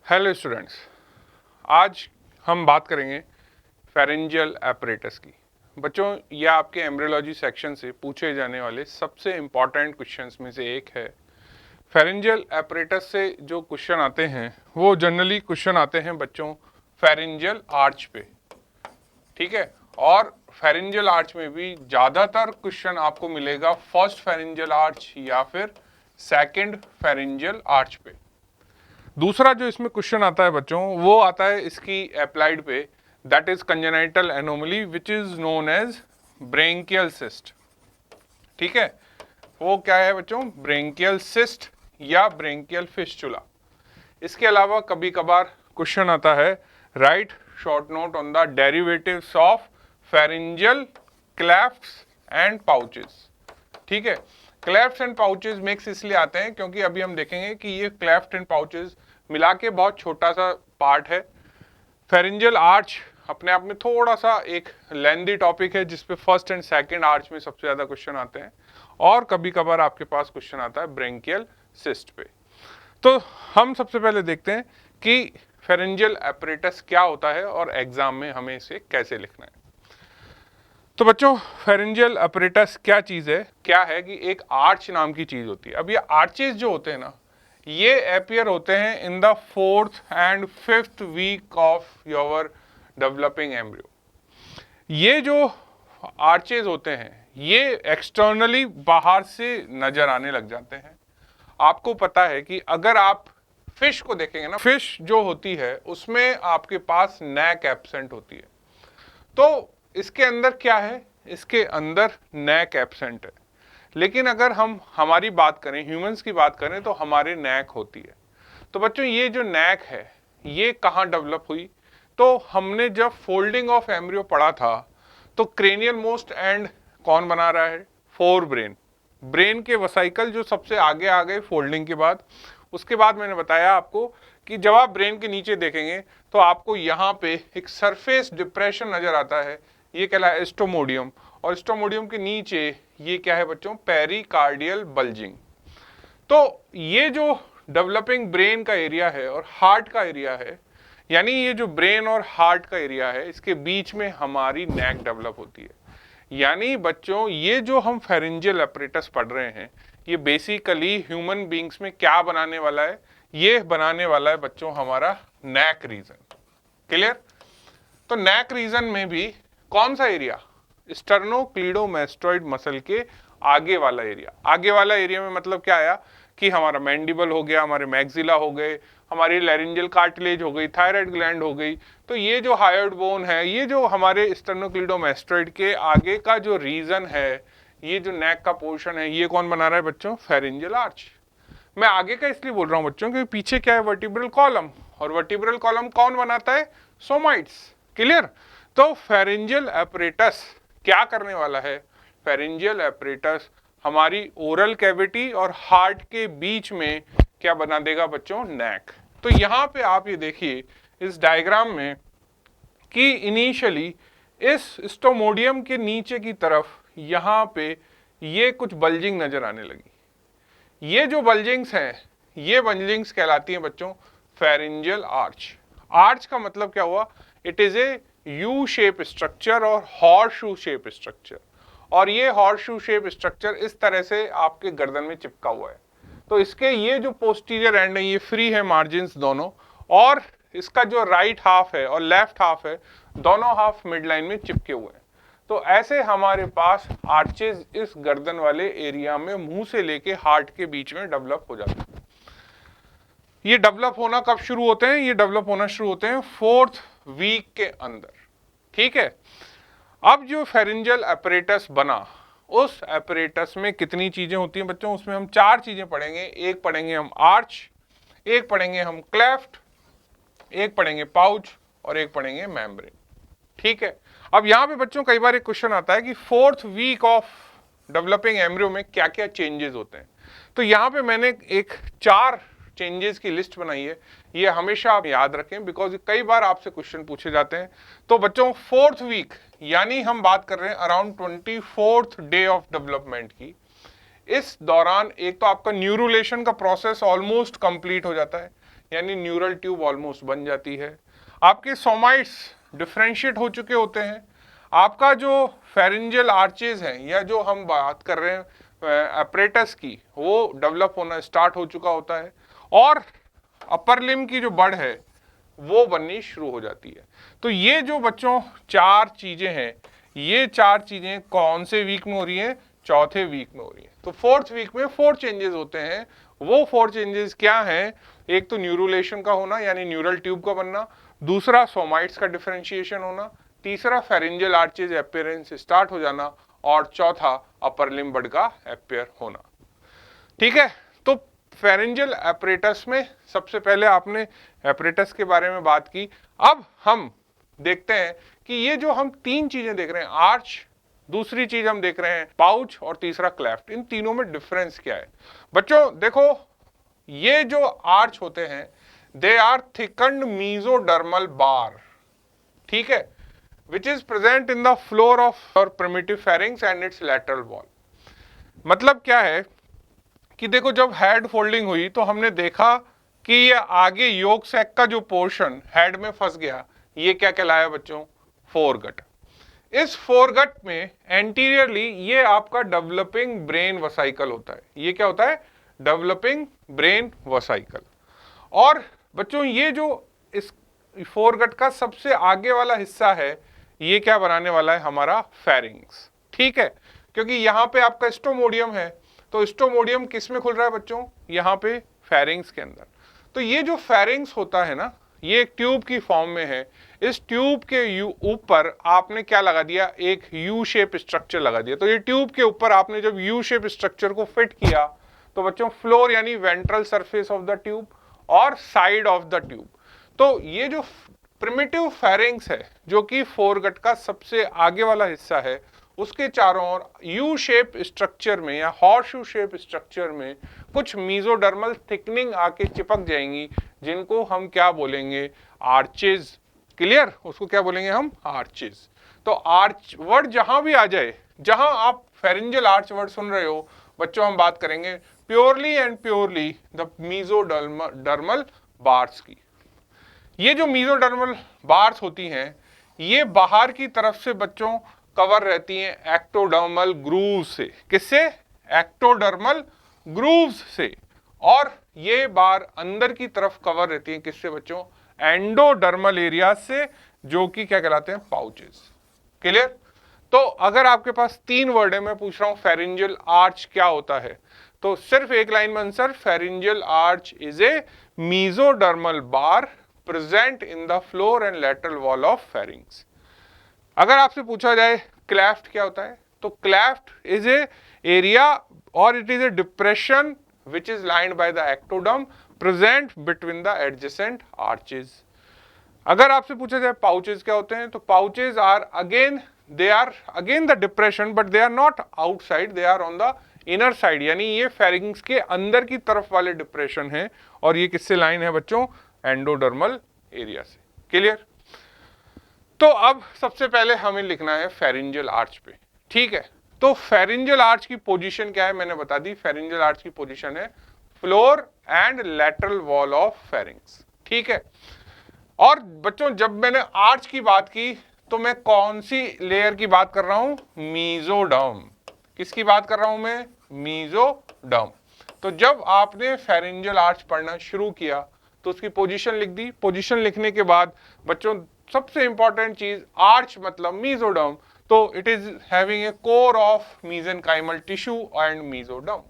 Hello students, आज हम बात करेंगे फेरेंजियल एपरेटस की। बच्चों, यह आपके एम्ब्रियोलॉजी सेक्शन से पूछे जाने वाले सबसे इम्पॉर्टेंट क्वेश्चंस में से एक है। फेरेंजियल एपरेटस से जो क्वेश्चन आते हैं वो जनरली क्वेश्चन आते हैं बच्चों फेरेंजियल आर्च पे, ठीक है। और फेरेंजियल आर्च में भी ज़्यादातर क्वेश्चन आपको मिलेगा फर्स्ट फेरेंजियल आर्च या फिर सेकेंड फेरेंजियल आर्च पे। दूसरा जो इसमें क्वेश्चन आता है बच्चों वो आता है इसकी अप्लाइड पे, that is congenital anomaly which is known as branchial cyst, ठीक है। वो क्या है बच्चों? ब्रेंकियल सिस्ट या ब्रेंकियल फिस्टुला। इसके अलावा कभी कभार क्वेश्चन आता है write short note on the derivatives of pharyngeal clefts and pouches, ठीक है। क्लेफ्ट एंड पाउचेस मिक्स इसलिए आते हैं क्योंकि अभी हम देखेंगे कि ये क्लेफ्ट एंड पाउचेस मिला के बहुत छोटा सा पार्ट है। फेरेंजियल आर्च अपने आप में थोड़ा सा एक लेंदी टॉपिक है जिसपे फर्स्ट एंड सेकंड आर्च में सबसे ज्यादा क्वेश्चन आते हैं, और कभी कभार आपके पास क्वेश्चन आता है ब्रेंकियल सिस्ट पे। तो हम सबसे पहले देखते हैं कि फेरेंजियल एपरेटस क्या होता है और एग्जाम में हमें इसे कैसे लिखना है। तो बच्चों, फेरेंजियल एपरेटस क्या चीज है? क्या है कि एक आर्च नाम की चीज होती है। अब ये आर्चेस जो होते हैं ना, ये अपीयर होते हैं in the 4th and 5th week of your developing embryo. ये जो आर्चेस होते हैं ये एक्सटर्नली बाहर से नजर आने लग जाते हैं। आपको पता है कि अगर आप फिश को देखेंगे ना, फिश जो होती है उसमें आपके पास नेक एब्सेंट होती है। तो इसके अंदर क्या है? इसके अंदर नेक एब्सेंट है। लेकिन अगर हम हमारी बात करें, ह्यूमंस की बात करें, तो हमारे नेक होती है। तो बच्चों, ये जो नेक है ये कहाँ डेवलप हुई? तो हमने जब फोल्डिंग ऑफ एम्ब्रियो पढ़ा था तो क्रेनियल मोस्ट एंड कौन बना रहा है? Fore brain. ब्रेन के वसाइकल जो सबसे आगे आ गए फोल्डिंग के बाद। उसके बाद मैंने बताया आपको कि जब आप ब्रेन के नीचे देखेंगे तो आपको यहाँ पे एक सरफेस डिप्रेशन नजर आता है, ये कहलाता है स्टोमोडियम। और स्टोमोडियम के नीचे ये क्या है बच्चों? Pericardial bulging. तो ये जो डेवलपिंग ब्रेन का एरिया है और हार्ट का एरिया है, यानी ये जो ब्रेन और हार्ट का एरिया है, इसके बीच में हमारी नेक डेवलप होती है। यानी बच्चों, ये जो हम फेरेंजियल एपरेटस पढ़ रहे हैं ये बेसिकली ह्यूमन बींग्स में क्या बनाने वाला है? ये बनाने वाला है बच्चों हमारा नेक रीजन। क्लियर? तो नेक रीजन में भी कौन सा एरिया? स्टर्नोक्लीडोमास्टोइड मसल के आगे वाला एरिया। आगे वाला एरिया में मतलब क्या आया कि हमारा मैंडिबल हो गया, हमारे मैक्सिला हो गए, हमारी लैरिंजियल कार्टिलेज हो गई, थायराइड ग्लैंड हो गई। तो ये जो हायोइड बोन है, ये जो हमारे स्टर्नोक्लीडोमास्टोइड के आगे का जो रीजन है, ये जो नेक का पोर्शन है, ये कौन बना रहा है बच्चों? Pharyngeal arch. मैं आगे का इसलिए बोल रहा हूं बच्चों क्योंकि पीछे क्या है? Vertebral column. और वर्टिब्रल कॉलम कौन बनाता है? सोमाइट्स। क्लियर? तो फेरेंजियल एपरेटस क्या करने वाला है? फेरेंजियल एपरेटस हमारी ओरल कैविटी और हार्ट के बीच में क्या बना देगा बच्चों? नेक। तो यहां पे आप ये देखिए इस डायग्राम में कि इनिशियली इस स्टोमोडियम के नीचे की तरफ यहां पे ये कुछ बल्जिंग नजर आने लगी। ये जो बल्जिंग्स हैं, ये बल्जिंग्स कहलाती हैं बच्चों फेरेंजियल आर्च। आर्च का मतलब क्या हुआ? It is A U shape structure और हॉर्स शू शेप स्ट्रक्चर। और ये हॉर्स शू शेप स्ट्रक्चर इस तरह से आपके गर्दन में चिपका हुआ है। तो इसके ये जो पोस्टीरियर एंड है ये फ्री है, मार्जिन्स दोनों, और इसका जो राइट हाफ है और लेफ्ट हाफ है, दोनों हाफ मिड लाइन में चिपके हुए हैं। तो ऐसे हमारे पास आर्चेज इस गर्दन वाले एरिया में मुंह से लेके हार्ट के बीच में डेवलप हो जाते हैं। ये डेवलप होना कब शुरू होते हैं? ये डेवलप होना शुरू होते हैं 4th वीक के अंदर, ठीक है। अब जो फेरेंजियल एपरेटस बना, उस एपरेटस में कितनी चीजें होती हैं बच्चों? उसमें हम 4 चीजें पढ़ेंगे। एक पढ़ेंगे हम आर्च, एक पढ़ेंगे हम क्लेफ्ट, एक पढ़ेंगे पाउच और एक पढ़ेंगे मेम्ब्रेन, ठीक है। अब यहां पे बच्चों कई बार एक क्वेश्चन आता है कि 4th week of developing embryo में क्या क्या चेंजेस होते हैं। तो यहां पे मैंने एक 4 चेंजेस की लिस्ट बनाई है। ये हमेशा आप याद रखें बिकॉज कई बार आपसे क्वेश्चन पूछे जाते हैं। तो बच्चों 4th वीक यानी हम बात कर रहे हैं around 24th day of development की। इस दौरान एक तो आपका न्यूरुलेशन का प्रोसेस ऑलमोस्ट कंप्लीट हो जाता है, यानी न्यूरल ट्यूब ऑलमोस्ट बन जाती है। आपके सोमाइट्स डिफरेंशिएट हो चुके होते हैं। आपका जो फेरेंजियल आर्चेज हैं या जो हम बात कर रहे हैं अपरेटस की, वो डेवलप होना स्टार्ट हो चुका होता है और अपर लिम्ब की जो बड़ है वो बननी शुरू हो जाती है। तो ये जो बच्चों 4 चीजें हैं, ये 4 चीजें कौन से वीक में हो रही हैं? चौथे वीक में हो रही है। तो 4th वीक में 4 चेंजेस होते हैं। वो 4 चेंजेस क्या हैं? एक तो न्यूरुलेशन का होना यानी न्यूरल ट्यूब का बनना, दूसरा सोमाइट्स का डिफरेंशिएशन होना, तीसरा फेरेंजियल आर्चेज अपीयरेंस स्टार्ट हो जाना और चौथा अपर लिम्ब बड का अपीयर होना। ठीक है, तो फेरेंजियल अपरेटस में सबसे पहले आपने अपरेटस के बारे में बात की। अब हम देखते हैं कि ये जो हम 3 चीजें देख रहे हैं, आर्च, दूसरी चीज हम देख रहे हैं पाउच और तीसरा क्लेफ्ट, इन तीनों में डिफरेंस क्या है? बच्चों देखो, ये जो आर्च होते हैं दे आर थिकन्ड मीजोडर्मल बार, ठीक है, which is present in the floor of और primitive pharynx and its lateral wall. मतलब क्या है कि देखो, जब हेड फोल्डिंग हुई तो हमने देखा कि ये आगे योक सैक का जो पोर्शन हेड में फंस गया, ये क्या कहलाया बच्चों? फोरगट। इस फोरगट में एंटीरियरली ये आपका डेवलपिंग ब्रेन वसाइकल होता है। ये क्या होता है? Developing brain vesicle. और बच्चों ये जो इस फोरगट का सबसे आगे वाला हिस्सा है, ये क्या बनाने वाला है? हमारा फेरिंग्स। ठीक है, क्योंकि यहाँ पे आपका स्टोमोडियम है, तो स्टोमोडियम किस में खुल रहा है बच्चों? यहाँ पे फेरिंग्स के अंदर। तो ये जो फेरिंग्स होता है ना, ये एक ट्यूब की फॉर्म में है। इस ट्यूब के ऊपर आपने क्या लगा दिया? एक यू शेप स्ट्रक्चर लगा दिया। तो ये ट्यूब के ऊपर आपने जब यू शेप स्ट्रक्चर को फिट किया तो बच्चों फ्लोर यानी ventral surface of the tube और साइड ऑफ द ट्यूब, तो ये जो प्रिमिटिव फेरिंग्स है जो कि फोरगट का सबसे आगे वाला हिस्सा है, उसके चारों ओर यू शेप स्ट्रक्चर में या हॉर्सशू शेप स्ट्रक्चर में कुछ मीजोडर्मल थिकनिंग आके चिपक जाएंगी, जिनको हम क्या बोलेंगे? आर्चेज। क्लियर? उसको क्या बोलेंगे हम? आर्चेज। तो आर्च वर्ड जहां भी आ जाए, जहां आप फेरेंजियल आर्च वर्ड सुन रहे हो बच्चों, हम बात करेंगे purely and purely the mesodermal bars की। ये जो मीजोडर्मल बार्स होती हैं, ये बाहर की तरफ से बच्चों कवर रहती हैं एक्टोडर्मल ग्रूव से। किससे? एक्टोडर्मल ग्रूव्स से। और ये बार अंदर की तरफ कवर रहती हैं किससे बच्चों? एंडोडर्मल एरिया से, जो कि क्या कहलाते हैं? पाउचेस। क्लियर? तो अगर आपके पास 3 वर्ड है, मैं पूछ रहा हूं फेरेंजियल आर्च क्या होता है, तो सिर्फ एक लाइन में answer, pharyngeal arch is a mesodermal bar present in the floor and lateral wall of pharynx. अगर आपसे पूछा जाए क्लेफ्ट क्या होता है, तो क्लेफ्ट इज ए एरिया और it is a depression which is lined by the ectoderm present between the adjacent arches. अगर आपसे पूछा जाए पाउचेज क्या होते हैं, तो pouches are again the depression, but they are not outside, they are on the inner side, यानी ये फेरिंग्स के अंदर की तरफ वाले डिप्रेशन है। और ये किससे लाइन है बच्चों? एंडोडर्मल एरिया से। क्लियर? तो अब सबसे पहले हमें लिखना है फेरेंजियल आर्च पे। ठीक है, तो फेरेंजियल आर्च की पोजीशन क्या है मैंने बता दी। फेरेंजियल आर्च की पोजीशन है floor and lateral wall of pharynx. ठीक है, और बच्चों जब मैंने आर्च की बात की तो मैं कौन सी लेयर की बात कर रहा हूं? मीजोडर्म। किसकी बात कर रहा हूं मैं? मीजोडर्म। तो जब आपने फेरेंजियल आर्च पढ़ना शुरू किया तो उसकी पोजीशन लिख दी। पोजीशन लिखने के बाद बच्चों सबसे इंपॉर्टेंट चीज, आर्च मतलब मीजोडर्म, तो it is having a core of mesenchymal tissue and mesoderm.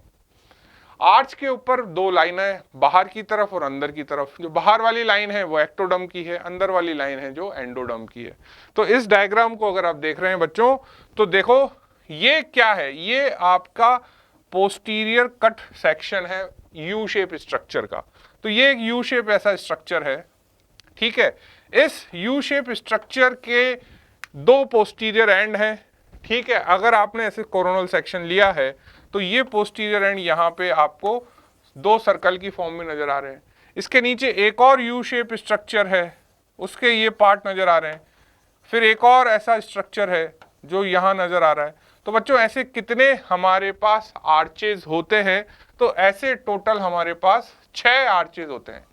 Arch के ऊपर 2 लाइनें, बाहर की तरफ और अंदर की तरफ। जो बाहर वाली लाइन है वो एक्टोडर्म की है, अंदर वाली लाइन है जो एंडोडर्म की है। तो इस डायग्राम को अगर आप देख रहे हैं बच्चों, तो देखो ये क्या है? ये आपका पोस्टीरियर कट सेक्शन है यू शेप स्ट्रक्चर का। तो ये एक यू शेप ऐसा स्ट्रक्चर है। ठीक है, इस यू शेप स्ट्रक्चर के 2 पोस्टीरियर एंड हैं। ठीक है, अगर आपने ऐसे कोरोनल सेक्शन लिया है तो ये पोस्टीरियर एंड यहाँ पे आपको 2 सर्कल की फॉर्म में नजर आ रहे हैं। इसके नीचे एक और यू शेप स्ट्रक्चर है, उसके ये पार्ट नजर आ रहे हैं। फिर एक और ऐसा स्ट्रक्चर है जो यहाँ नजर आ रहा है। तो बच्चों ऐसे कितने हमारे पास आर्चेज होते हैं? तो ऐसे टोटल हमारे पास 6 आर्चेज होते हैं।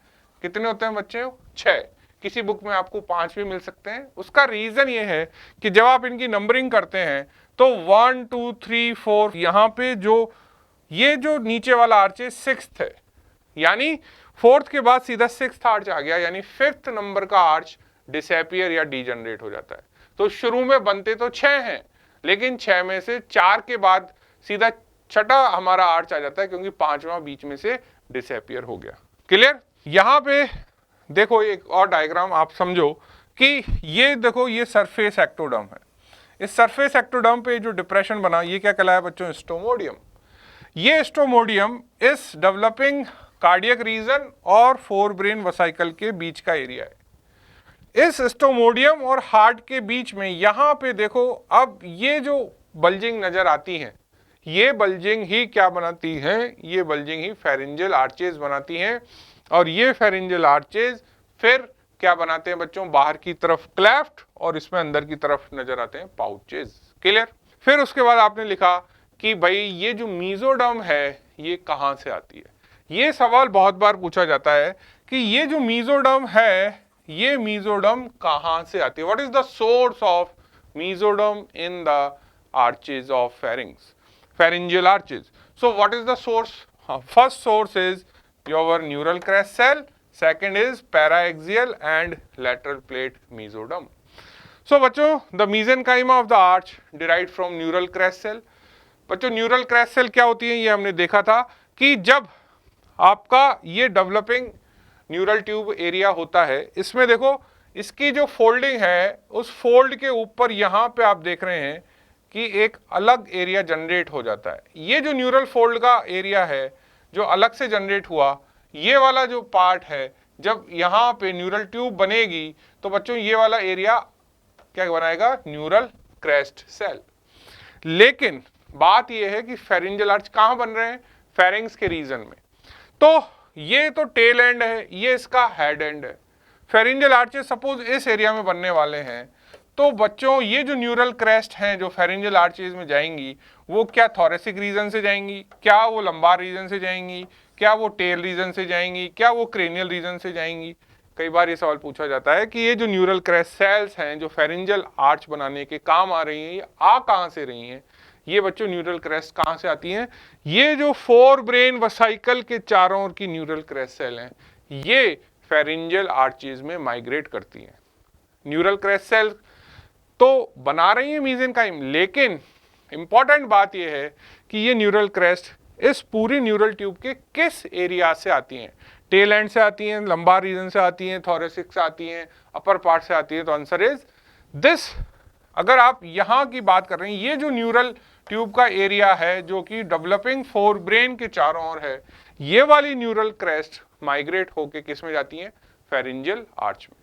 कितने होते हैं बच्चे? 6। किसी बुक में आपको 5 भी मिल सकते हैं। उसका रीजन ये है कि जब आप इनकी नंबरिंग करते हैं तो 1 2 3 4 यहाँ पे ये जो नीचे वाला आर्च है 6th है, यानी 4th के बाद सीधा 6th आर्च आ गया, यानी 5th नंबर का आर्च डिसअपियर या डीजनरेट हो जाता है। तो शुरू में बनते तो 6 हैं, लेकिन 6 में से 4 के बाद सीधा छठा हमारा आर्च आ जाता है, क्योंकि 5वां बीच में से डिसअपियर हो गया। क्लियर? यहां पे देखो एक और डायग्राम आप समझो कि ये देखो, ये सरफेस एक्टोडर्म है। इस सरफेस एक्टोडर्म पे जो डिप्रेशन बना, ये क्या कहलाया बच्चों? स्टोमोडियम। ये स्टोमोडियम इस डेवलपिंग कार्डियक रीजन और फोर ब्रेन वसाइकल के बीच का एरिया है। इस स्टोमोडियम और हार्ट के बीच में यहां पे देखो, अब ये जो बल्जिंग नजर आती है, ये बल्जिंग ही क्या बनाती है? ये बल्जिंग ही फेरेंजियल आर्चेज बनाती हैं, और ये फेरेंजियल आर्चेज फिर क्या बनाते हैं बच्चों? बाहर की तरफ क्लेफ्ट और इसमें अंदर की तरफ नजर आते हैं पाउचेज। क्लियर? फिर उसके बाद आपने लिखा कि भाई ये जो मीजोडर्म है ये कहां से आती है? ये सवाल बहुत बार पूछा जाता है कि ये जो मीजोडर्म है, ये मीजोडर्म कहां से आती है? What is the source of mesoderm in the arches of pharynx, pharyngeal arches? So what is the source? First source is your neural crest cell, second is paraaxial and lateral plate mesoderm. So बच्चों, the mesenchyma of the arch derived from neural crest cell. बच्चों neural crest cell क्या होती है ये हमने देखा था कि जब आपका ये डेवलपिंग न्यूरल ट्यूब एरिया होता है, इसमें देखो इसकी जो फोल्डिंग है, उस फोल्ड के ऊपर यहाँ पे आप देख रहे हैं कि एक अलग एरिया जनरेट हो जाता है। ये जो न्यूरल फोल्ड का एरिया है जो अलग से जनरेट हुआ, ये वाला जो पार्ट है, जब यहाँ पे न्यूरल ट्यूब बनेगी तो बच्चों ये वाला एरिया क्या बनाएगा? Neural crest cell. लेकिन बात यह है कि फेरिंजियल आर्च कहाँ बन रहे हैं? फेरिंग्स के रीजन में। तो ये तो टेल एंड है, ये इसका हेड एंड है। फेरिंजियल आर्चेस सपोज इस एरिया में बनने वाले हैं, तो बच्चों ये जो न्यूरल क्रेस्ट हैं जो फेरिंजियल आर्चेज में जाएंगी, वो क्या थोरेसिक रीजन से जाएंगी, क्या वो लंबार रीजन से जाएंगी, क्या वो टेल रीजन से जाएंगी, क्या वो क्रेनियल रीजन से जाएंगी? कई बार ये सवाल पूछा जाता है कि ये जो न्यूरल क्रेस्ट सेल्स हैं जो फेरिंजियल आर्च बनाने के काम आ रही हैं, ये आ कहाँ से रही हैं? ये बच्चों न्यूरल क्रेस्ट कहाँ से आती हैं? ये जो फोर ब्रेन वसाइकल के चारों ओर की न्यूरल क्रेस्ट सेल हैं, ये फेरिंजियल आर्चेज में माइग्रेट करती हैं। न्यूरल क्रेस्ट सेल तो बना रही है मीजेनकाइम, लेकिन इंपॉर्टेंट बात यह है कि ये न्यूरल क्रेस्ट इस पूरी न्यूरल ट्यूब के किस एरिया से आती हैं? टेल एंड से आती हैं, लंबार रीजन से आती हैं, थोरेसिक से आती हैं, अपर पार्ट से आती है? तो आंसर इज दिस। अगर आप यहाँ की बात कर रहे हैं, ये जो न्यूरल ट्यूब का एरिया है जो कि डेवलपिंग फोर ब्रेन के चारों ओर है, ये वाली न्यूरल क्रेस्ट माइग्रेट होके किस में जाती हैं? फेरिंजियल आर्च में।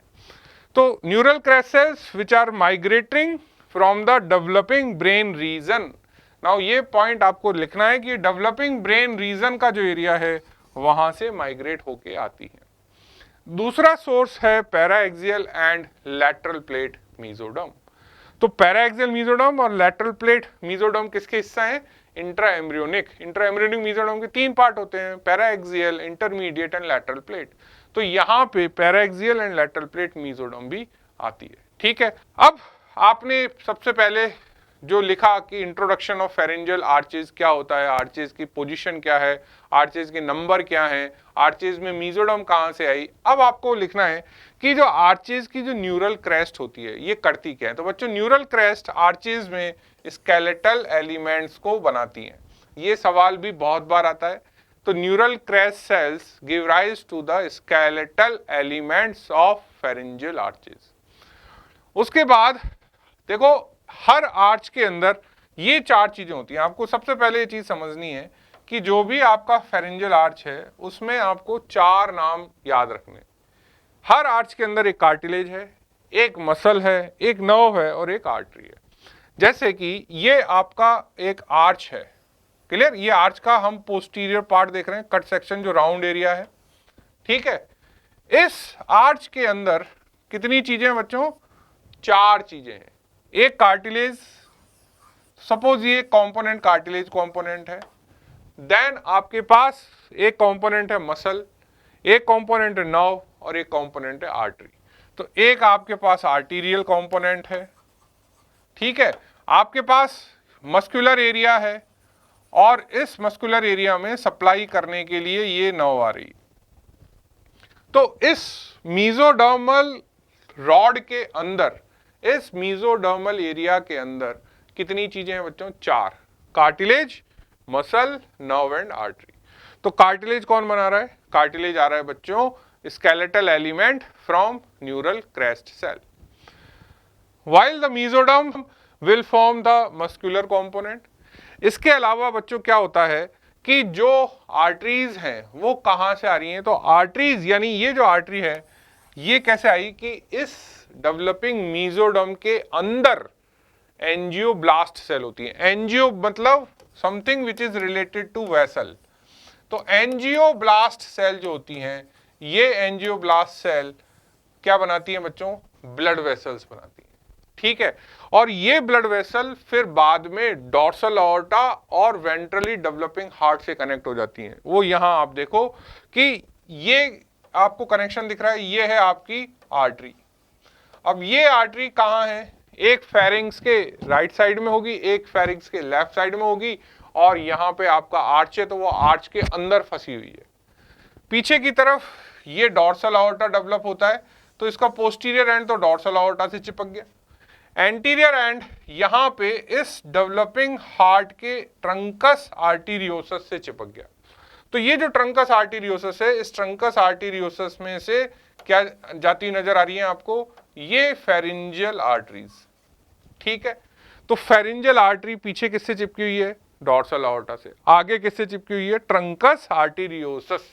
तो neural crest cells which are migrating from the developing brain region. Now ये पॉइंट आपको लिखना है कि डेवलपिंग ब्रेन रीजन का जो एरिया है वहां से माइग्रेट होके आती है। दूसरा सोर्स है paraxial and lateral plate mesoderm. तो पैराएक्सियल मीजोडर्म और लैटरल प्लेट मीजोडर्म किसके हिस्सा है? इंट्रा एम्ब्रियोनिक मीजोडर्म के 3 पार्ट होते हैं, paraxial, intermediate and lateral plate. तो यहाँ पे paraxial and lateral plate mesoderm भी आती है। ठीक है, अब आपने सबसे पहले जो लिखा कि इंट्रोडक्शन ऑफ फेरेंजियल आर्चेज क्या होता है, आर्चेज की पोजीशन क्या है, आर्चेज के नंबर क्या है, आर्चेज में मीजोडर्म कहाँ से आई। अब आपको लिखना है कि जो आर्चेज की जो न्यूरल क्रेस्ट होती है ये करती क्या है। तो बच्चों न्यूरल क्रेस्ट आर्चेज में स्केलेटल एलिमेंट्स को बनाती हैं। ये सवाल भी बहुत बार आता है। तो neural crest cells give rise to the skeletal elements of pharyngeal arches. उसके बाद देखो हर आर्च के अंदर ये 4 चीजें होती हैं। आपको सबसे पहले ये चीज समझनी है कि जो भी आपका फेरेंजियल आर्च है उसमें आपको 4 नाम याद रखने। हर आर्च के अंदर एक कार्टिलेज है, एक मसल है, एक नर्व है और एक आर्टरी है। जैसे कि ये आपका एक आर्च है, क्लियर? ये आर्च का हम पोस्टीरियर पार्ट देख रहे हैं, कट सेक्शन जो राउंड एरिया है। ठीक है, इस आर्च के अंदर कितनी चीजें हैं बच्चों? 4 चीजें हैं। एक कार्टिलेज, सपोज ये कंपोनेंट कार्टिलेज कंपोनेंट है। देन आपके पास एक कंपोनेंट है मसल, एक कंपोनेंट है नर्व और एक कंपोनेंट है आर्टरी। तो एक आपके पास आर्टीरियल कंपोनेंट है, ठीक है, आपके पास मस्कुलर एरिया है और इस मस्कुलर एरिया में सप्लाई करने के लिए ये नर्व आ रही है। तो इस मीजोडर्मल रॉड के अंदर, इस मीजोडर्मल एरिया के अंदर कितनी चीजें हैं बच्चों? 4, cartilage, muscle, nerve and artery. तो कार्टिलेज कौन बना रहा है? कार्टिलेज आ रहा है बच्चों skeletal element from neural crest cell, while the mesoderm will form the muscular component। इसके अलावा बच्चों क्या होता है कि जो आर्टरीज हैं वो कहां से आ रही हैं? तो आर्टरीज यानी ये जो आर्टरी है ये कैसे आई कि इस डेवलपिंग मीजोडर्म के अंदर एंजियोब्लास्ट सेल होती है। एंजियो मतलब something which is related to vessel. तो एंजियोब्लास्ट सेल जो होती हैं, ये एंजियोब्लास्ट सेल क्या बनाती है बच्चों? ब्लड वेसल्स बनाती है, ठीक है। और ये ब्लड वेसल फिर बाद में डॉर्सल ऑर्टा और वेंट्रली डेवलपिंग हार्ट से कनेक्ट हो जाती हैं। वो यहां आप देखो कि ये आपको कनेक्शन दिख रहा है, ये है आपकी आर्टरी। अब ये आर्टरी कहां है? एक फेरिंग्स के राइट साइड में होगी, एक फेरिंग्स के लेफ्ट साइड में होगी, और यहां पे आपका आर्च है तो वो आर्च के अंदर फंसी हुई है। पीछे की तरफ ये डॉर्सल ऑर्टा डेवलप होता है, तो इसका पोस्टीरियर एंड तो डॉर्सल ऑर्टा से चिपक गया, एंटीरियर एंड यहां पे इस डेवलपिंग हार्ट के ट्रंकस आर्टीरियोसस से चिपक गया। तो ये जो ट्रंकस आर्टीरियोसस है, इस ट्रंकस आर्टीरियोसस में से क्या जाती नजर आ रही है आपको? ये फेरिंजियल आर्टरीज, ठीक है। तो फेरिंजियल आर्टरी पीछे किससे चिपकी हुई है? डॉर्सल ऑर्टा से। आगे किससे चिपकी हुई है? ट्रंकस आर्टीरियोसस,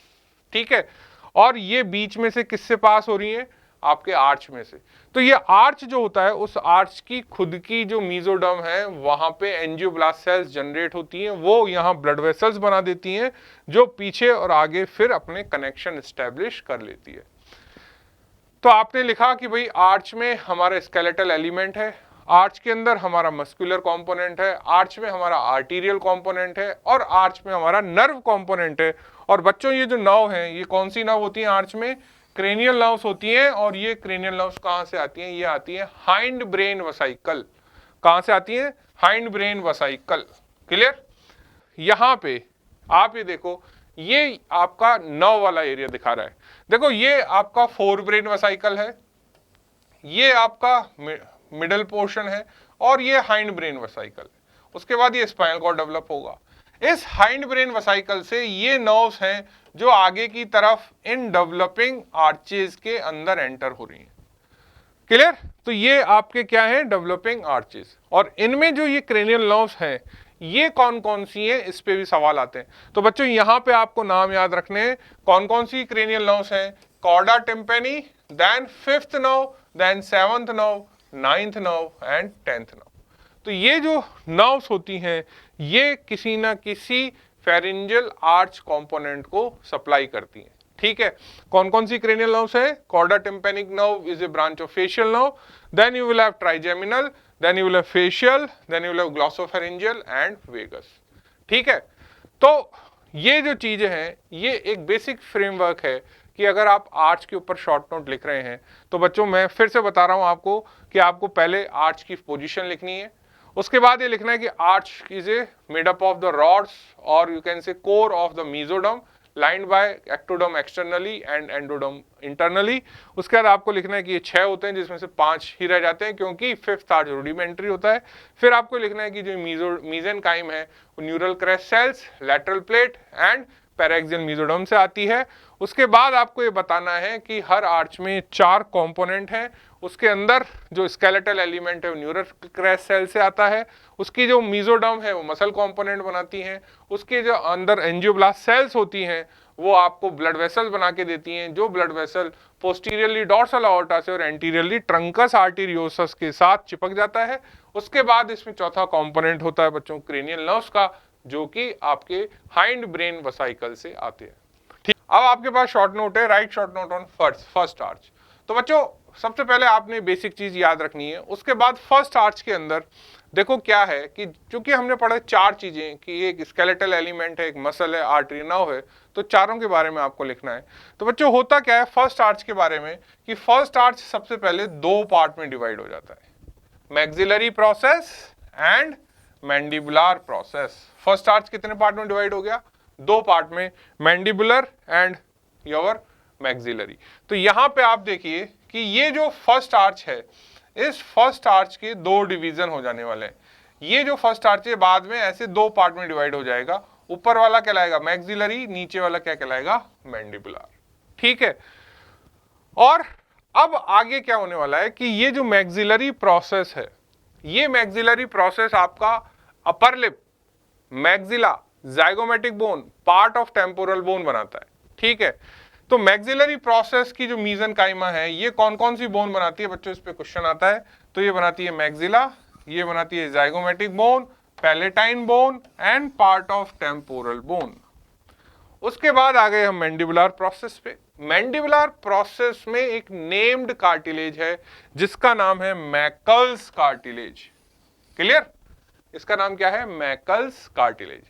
ठीक है। और ये बीच में से किससे पास हो रही है? आपके आर्च में से। तो ये आर्च जो होता है, उस आर्च की खुद की जो मीजोडर्म है वहां पे एंजियोब्लास्ट सेल्स जनरेट होती हैं, वो यहाँ ब्लड वेसल्स बना देती हैं जो पीछे और आगे फिर अपने कनेक्शन एस्टेब्लिश कर लेती है। तो आपने लिखा कि भाई आर्च में हमारा स्केलेटल एलिमेंट है, आर्च के अंदर हमारा मस्कुलर कंपोनेंट है, आर्च में हमारा आर्टीरियल कंपोनेंट है और आर्च में हमारा नर्व कंपोनेंट है। और बच्चों ये जो नर्व है, ये कौन सी नर्व होती है? आर्च में क्रेनियल नर्व्स होती हैं। और ये क्रेनियल नर्व्स कहां से आती हैं? ये आती है हाइंड ब्रेन वसाइकल। कहां से आती है? Hind brain vesicle. क्लियर? यहां पे आप ये देखो, ये आपका नर्व वाला एरिया दिखा रहा है। देखो ये आपका फोर ब्रेन वसाइकल है, ये आपका मिडल पोर्शन है, और ये हाइंड ब्रेन वसाइकल है। उसके बाद ये स्पाइनल कॉर्ड डेवलप होगा। इस हाइंड ब्रेन वसाइकल से ये नर्व्स हैं जो आगे की तरफ इन डेवलपिंग आर्चेज के अंदर एंटर हो रही हैं। क्लियर? तो ये आपके क्या है? Developing arches. और इनमें जो ये क्रेनियल नर्व्स हैं, ये कौन कौन सी हैं, इस पे भी सवाल आते हैं। तो बच्चों यहां पे आपको नाम याद रखने हैं, कौन कौन सी क्रेनियल नर्व्स हैं? Chorda tympani, then fifth nerve, then seventh nerve, ninth nerve and 10th nerve. तो ये जो नर्व्स होती हैं, ये किसी ना किसी फेरिंजियल आर्च कंपोनेंट को सप्लाई करती हैं, ठीक है। कौन कौन सी क्रेनियल नर्व्स है? Chorda tympani nerve is a branch of facial nerve, then you will have trigeminal, then you will have facial, then you will have glossopharyngeal and vagus, ठीक है। तो ये जो चीजें हैं, ये एक बेसिक फ्रेमवर्क है कि अगर आप आर्च के ऊपर शॉर्ट नोट लिख रहे हैं तो बच्चों मैं फिर से बता रहा हूं आपको कि आपको पहले आर्च की पोजीशन लिखनी है, उसके बाद ये लिखना है कि arch is a made up of the rods और you can say core of the mesoderm lined by ectoderm externally and endoderm internally. उसके बाद आपको लिखना है कि ये 6 होते हैं जिसमें से 5 ही रह जाते हैं क्योंकि 5th आर्च रूडिमेंट्री होता है। फिर आपको लिखना है कि जो मीजेनकाइम है वो neural crest cells, lateral plate and paraxial mesoderm से आती है। उसके बाद आपको ये बताना है कि हर आर्च में 4 कंपोनेंट हैं, उसके अंदर जो स्केलेटल एलिमेंट है वो न्यूरल क्रेस्ट सेल से आता है, उसकी जो मीजोडर्म है वो मसल कंपोनेंट बनाती हैं, उसके जो अंदर एंजियोब्लास्ट सेल्स होती हैं वो आपको ब्लड वेसल बना के देती हैं, जो ब्लड वेसल पोस्टीरियरली डॉर्सल आर्टा से और एंटीरियरली ट्रंकस आर्टीरियोसस के साथ चिपक जाता है। उसके बाद इसमें चौथा कंपोनेंट होता है बच्चों क्रेनियल नर्व्स का, जो कि आपके हाइंड ब्रेन वसाइकल से आते हैं। ठीक, अब आपके पास शॉर्ट नोट है, write short note on first arch. तो बच्चों सबसे पहले आपने बेसिक चीज याद रखनी है। उसके बाद फर्स्ट आर्च के अंदर देखो क्या है कि चूंकि हमने पढ़ा 4 चीजें कि एक स्केलेटल एलिमेंट है, एक मसल है, आर्टरी, नर्व है, तो चारों के बारे में आपको लिखना है। तो बच्चों होता क्या है फर्स्ट आर्च के बारे में कि फर्स्ट आर्च सबसे पहले 2 पार्ट में डिवाइड हो जाता है, maxillary process and mandibular process. First arch कितने पार्ट में डिवाइड हो गया? 2 पार्ट में, मैंडिबुलर एंड योर मैक्सिलरी। तो यहां पे आप देखिए कि ये जो फर्स्ट आर्च है, इस फर्स्ट आर्च के 2 डिवीजन हो जाने वाले हैं। ये जो फर्स्ट आर्च है बाद में ऐसे 2 पार्ट में डिवाइड हो जाएगा, ऊपर वाला कहलाएगा मैक्सिलरी, नीचे वाला क्या कहलाएगा? मैंडिबुलर। ठीक है, और अब आगे क्या होने वाला है कि ये जो मैक्सिलरी प्रोसेस है, ये मैक्सिलरी प्रोसेस आपका upper lip, maxilla, zygomatic bone, part of temporal bone बनाता है। ठीक है, तो मैक्सिलरी प्रोसेस की जो मीजनकाइमा है ये कौन कौन सी बोन बनाती है बच्चों, इस पे क्वेश्चन आता है। तो ये बनाती है मैक्सिला, ये बनाती है zygomatic bone, palatine bone and part of temporal bone. उसके बाद आ गए हम मैंडिबुलर प्रोसेस पे। मैंडिबुलर प्रोसेस में एक नेम्ड कार्टिलेज है जिसका नाम है मैकल्स कार्टिलेज। क्लियर? इसका नाम क्या है? मैकल्स कार्टिलेज।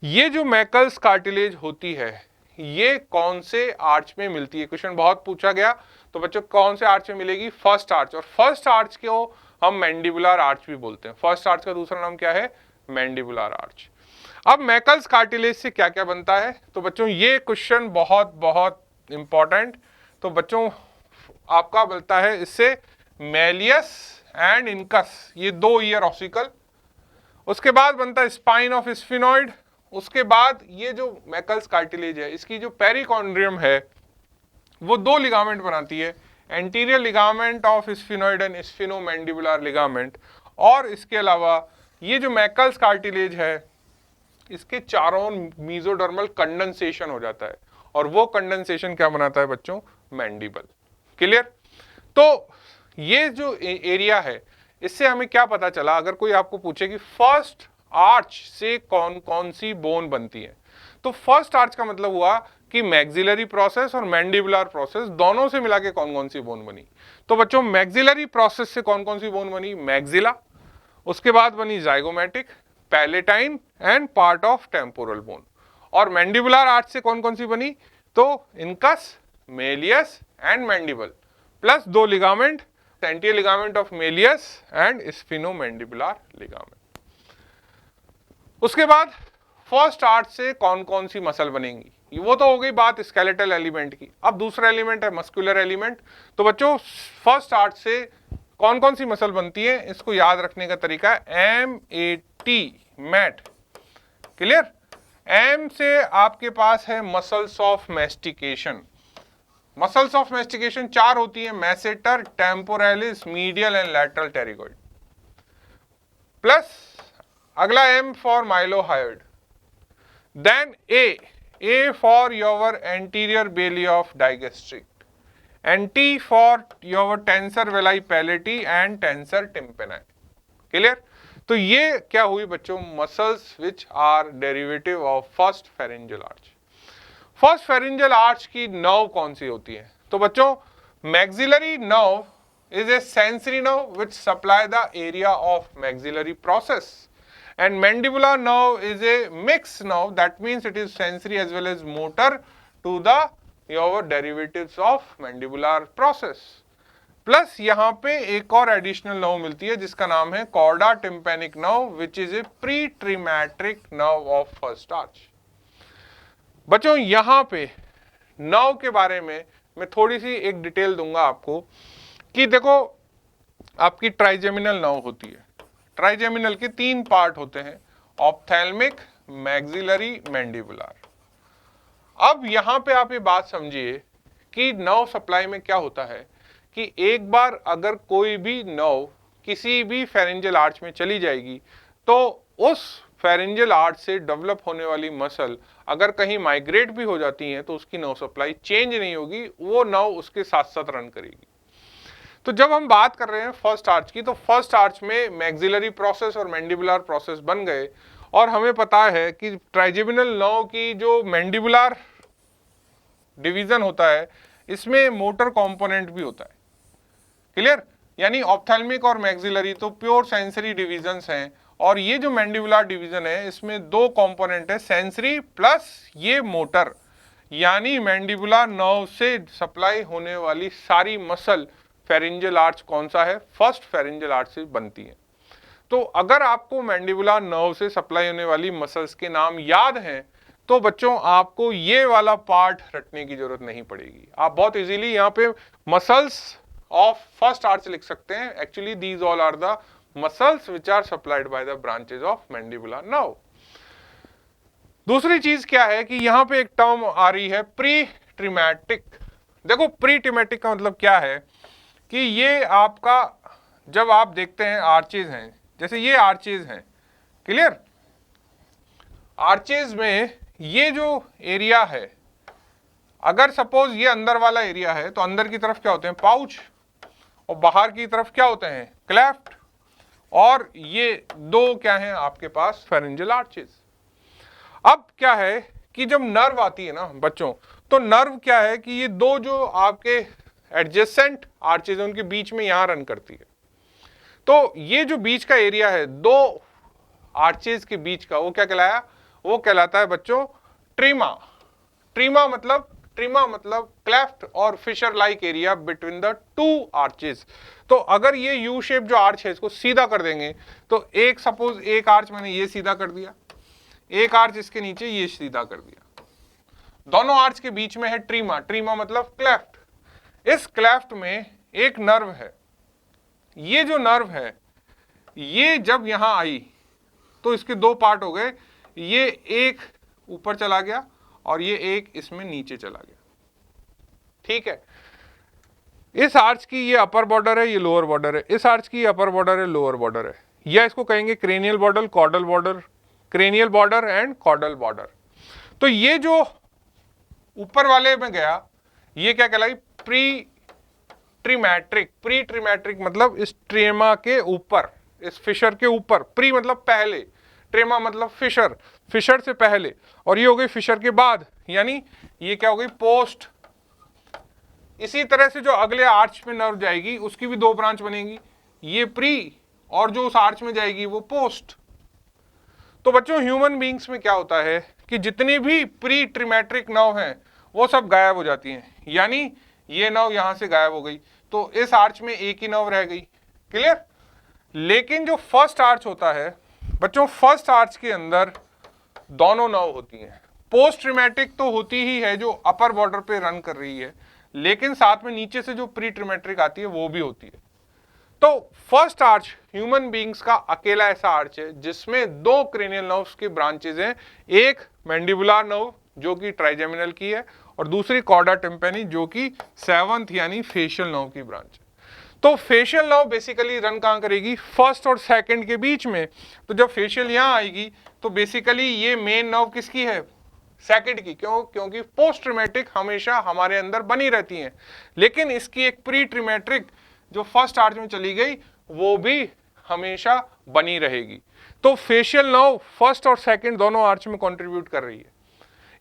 ये जो मैकल्स कार्टिलेज होती है ये कौन से आर्च में मिलती है? क्वेश्चन बहुत पूछा गया। तो बच्चों कौन से आर्च में मिलेगी? First arch. और फर्स्ट आर्च को हम मैंडिबुलर आर्च भी बोलते हैं। फर्स्ट आर्च का दूसरा नाम क्या है? Mandibular arch. अब मैकल्स कार्टिलेज से क्या क्या बनता है? तो बच्चों ये क्वेश्चन बहुत बहुत इंपॉर्टेंट। तो बच्चों आपका बनता है इससे मैलियस एंड इनकस, ये 2 ईयर ऑसिकल। उसके बाद बनता है स्पाइन ऑफ स्फिनॉइड। उसके बाद ये जो मैकल्स कार्टिलेज है इसकी जो पेरिकॉन्ड्रियम है वो 2 लिगामेंट बनाती है, anterior ligament of sphenoid and sphenomandibular ligament. और इसके अलावा ये जो मैकल्स कार्टिलेज है इसके चारों मीजोडर्मल कंडेंसेशन हो जाता है, और वो कंडेंसेशन क्या बनाता है बच्चों? मैंडिबल। क्लियर? तो ये जो एरिया है इससे हमें क्या पता चला, अगर कोई आपको पूछे कि फर्स्ट आर्च से कौन कौन सी बोन बनती है, तो फर्स्ट आर्च का मतलब हुआ कि मैक्सिलरी प्रोसेस और मैंडिबुलर प्रोसेस दोनों से मिला के कौन कौन सी बोन बनी। तो बच्चों मैक्सिलरी प्रोसेस से कौन कौन सी बोन बनी? मैक्सिला। उसके बाद बनी zygomatic, palatine and part of temporal bone. और मैंडिबुलर आर्च से कौन कौन सी बनी? तो incus, malleus and mandible, plus 2 ligament, anterior ligament of malleus and sphenomandibular ligament. उसके बाद फर्स्ट आर्च से कौन कौन सी मसल बनेंगी, वो तो हो गई बात स्केलेटल एलिमेंट की। अब दूसरा एलिमेंट है मस्कुलर एलिमेंट। तो बच्चों फर्स्ट आर्च से कौन कौन सी मसल बनती है इसको याद रखने का तरीका है MAT, मैट। क्लियर? M से आपके पास है muscles of mastication. Muscles of mastication 4 होती है, masseter, temporalis, medial and lateral pterygoid. Plus अगला M for mylohyoid, then A for your anterior belly of digastric, and T for your tensor veli pallati and tensor tympani. Clear? तो ये क्या हुई बच्चों? Muscles which are derivative of first pharyngeal arch. First pharyngeal arch की nerve कौन सी होती है? तो बच्चों maxillary nerve is a sensory nerve which supply the area of maxillary process, and mandibular nerve is a mixed nerve, that means it is sensory as well as motor to the your derivatives of mandibular process. Plus यहाँ पे एक और additional nerve मिलती है जिसका नाम है chorda tympanic nerve which is a pre trematic nerve of first arch. बच्चों यहाँ पे नर्व के बारे में मैं थोड़ी सी एक डिटेल दूंगा आपको कि देखो आपकी ट्राइजेमिनल नर्व होती है। ट्राइजेमिनल के 3 पार्ट होते हैं, ऑप्थेल्मिक, मैक्सिलरी, मैंडिबुलर। अब यहां पे आप ये बात समझिए कि नर्व सप्लाई में क्या होता है कि एक बार अगर कोई भी नर्व किसी भी फेरेंजियल आर्च में चली जाएगी तो उस फेरेंजियल आर्च से डेवलप होने वाली मसल अगर कहीं माइग्रेट भी हो जाती हैं तो उसकी नर्व सप्लाई चेंज नहीं होगी, वो नर्व उसके साथ साथ रन करेगी। तो जब हम बात कर रहे हैं फर्स्ट आर्च की, तो फर्स्ट आर्च में मैक्सिलरी प्रोसेस और मैंडिबुलर प्रोसेस बन गए, और हमें पता है कि ट्राइजेमिनल नर्व की जो मैंडिबुलर डिवीजन होता है इसमें मोटर कंपोनेंट भी होता है। क्लियर? यानी ऑप्थेल्मिक और मैक्सिलरी तो प्योर सेंसरी डिविजन्स हैं, और ये जो मैंडिबुलर डिवीजन है इसमें दो कंपोनेंट है, सेंसरी प्लस ये मोटर, यानी मैंडिबुलर नर्व से सप्लाई होने वाली सारी मसल फेरिंजियल आर्च कौन सा है, फर्स्ट फेरिंजियल आर्च से बनती है। तो अगर आपको मैंडिबुलर नर्व से सप्लाई होने वाली मसल्स के नाम याद हैं तो बच्चों आपको ये वाला पार्ट रटने की जरूरत नहीं पड़ेगी, आप बहुत इजीली यहाँ पे मसल्स ऑफ फर्स्ट आर्च लिख सकते हैं। Actually these all are the muscles which are supplied by the branches of mandibular nerve. दूसरी चीज क्या है कि यहाँ पे एक टर्म आ रही है प्री ट्रिमेटिक। देखो प्री ट्रिमेटिक का मतलब क्या है कि ये आपका, जब आप देखते हैं आर्चेज हैं, जैसे ये आर्चेज हैं, क्लियर, आर्चेज में ये जो एरिया है, अगर सपोज ये अंदर वाला एरिया है तो अंदर की तरफ क्या होते हैं, पाउच, और बाहर की तरफ क्या होते हैं, क्लेफ्ट, और ये दो क्या हैं आपके पास, फेरिंजियल आर्चेज। अब क्या है कि जब नर्व आती है ना बच्चों, तो नर्व क्या है कि ये दो जो आपके एडजेसेंट आर्चेज है उनके बीच में यहां रन करती है। तो ये जो बीच का एरिया है दो आर्चेज के बीच का, वो क्या कहलाया, वो कहलाता है बच्चों ट्रीमा। ट्रीमा मतलब क्लेफ्ट और fissure like area between the two arches. तो अगर ये यू शेप जो आर्च है इसको सीधा कर देंगे तो एक, सपोज एक आर्च मैंने ये सीधा कर दिया, एक आर्च इसके नीचे ये सीधा कर दिया, दोनों आर्च के बीच में है ट्रीमा। ट्रीमा मतलब क्लेफ्ट। इस क्लेफ्ट में एक नर्व है, ये जो नर्व है ये जब यहां आई तो इसके दो पार्ट हो गए, ये एक ऊपर चला गया और ये एक इसमें नीचे चला गया, ठीक है। इस आर्च की ये अपर बॉर्डर है, ये लोअर बॉर्डर है, इस आर्च की अपर बॉर्डर है, लोअर बॉर्डर है, या इसको कहेंगे cranial border, caudal border, cranial border and caudal border. तो ये जो ऊपर वाले में गया ये क्या कहलाई, प्री ट्रिमेट्रिक। प्री ट्रिमेट्रिक मतलब इस ट्रेमा के ऊपर, इस फिशर के ऊपर, प्री मतलब पहले, ट्रेमा मतलब फिशर, फिशर से पहले, और ये हो गई फिशर के बाद, यानी ये क्या हो गई, पोस्ट। इसी तरह से जो अगले आर्च में नर्व जाएगी उसकी भी दो ब्रांच बनेगी, ये प्री और जो उस आर्च में जाएगी वो पोस्ट। तो बच्चों ह्यूमन बींग्स में क्या होता है कि जितनी भी प्री ट्रिमेट्रिक नर्व हैं वो सब गायब हो जाती हैं, यानी ये नर्व यहां से गायब हो गई तो इस आर्च में एक ही नर्व रह गई, क्लियर। लेकिन जो फर्स्ट आर्च होता है बच्चों, फर्स्ट आर्च के अंदर दोनों नर्व होती हैं। पोस्ट ट्रिमेटिक तो होती ही है जो अपर बॉर्डर पे रन कर रही है, लेकिन साथ में नीचे से जो प्री ट्रिमेट्रिक आती है वो भी होती है। तो फर्स्ट आर्च ह्यूमन बींग्स का अकेला ऐसा आर्च है जिसमें दो क्रेनियल नर्व्स की ब्रांचेज हैं, एक मैंडिबुलर नर्व जो कि ट्राइजेमिनल की है और दूसरी कॉर्डा टिम्पैनी जो कि सेवंथ यानी फेशियल नर्व की ब्रांच है। तो फेशियल नर्व बेसिकली रन कहां करेगी, फर्स्ट और सेकंड के बीच में। तो जब फेशियल यहां आएगी तो बेसिकली ये मेन नर्व किसकी है, सेकंड की। क्यों, क्योंकि पोस्ट ट्रिमेटिक हमेशा हमारे अंदर बनी रहती हैं, लेकिन इसकी एक प्री ट्रिमेट्रिक जो फर्स्ट आर्च में चली गई वो भी हमेशा बनी रहेगी। तो फेशियल नर्व फर्स्ट और सेकंड दोनों आर्च में कंट्रीब्यूट कर रही है।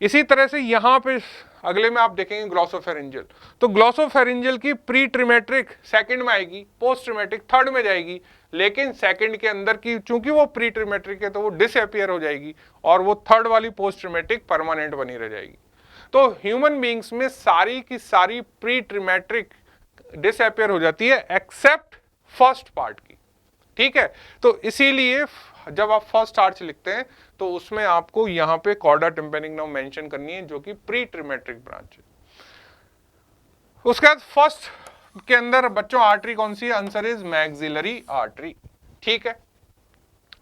इसी तरह से यहां पे अगले में आप देखेंगे ग्लॉसोफेरिंजियल, तो ग्लॉसोफेरिंजियल की प्री ट्रिमेट्रिक सेकंड में आएगी, पोस्ट ट्रिमेट्रिक थर्ड में जाएगी, लेकिन सेकंड के अंदर की चूंकि वो प्री ट्रिमेट्रिक है तो वो डिसअपियर हो जाएगी और वो थर्ड वाली पोस्ट ट्रिमेट्रिक परमानेंट बनी रह जाएगी। तो ह्यूमन बींग्स में सारी की सारी प्री ट्रिमेट्रिक डिसअपियर हो जाती है एक्सेप्ट फर्स्ट पार्ट की, ठीक है। तो इसीलिए जब आप फर्स्ट आर्च लिखते हैं तो उसमें आपको यहां पे कॉर्डा टिम्पैनिक नर्व मेंशन करनी है जो कि प्री ट्रिमेट्रिक ब्रांच है। उसके बाद फर्स्ट के अंदर बच्चों आर्टरी कौन सी है, आंसर इज मैक्सिलरी आर्टरी, ठीक है।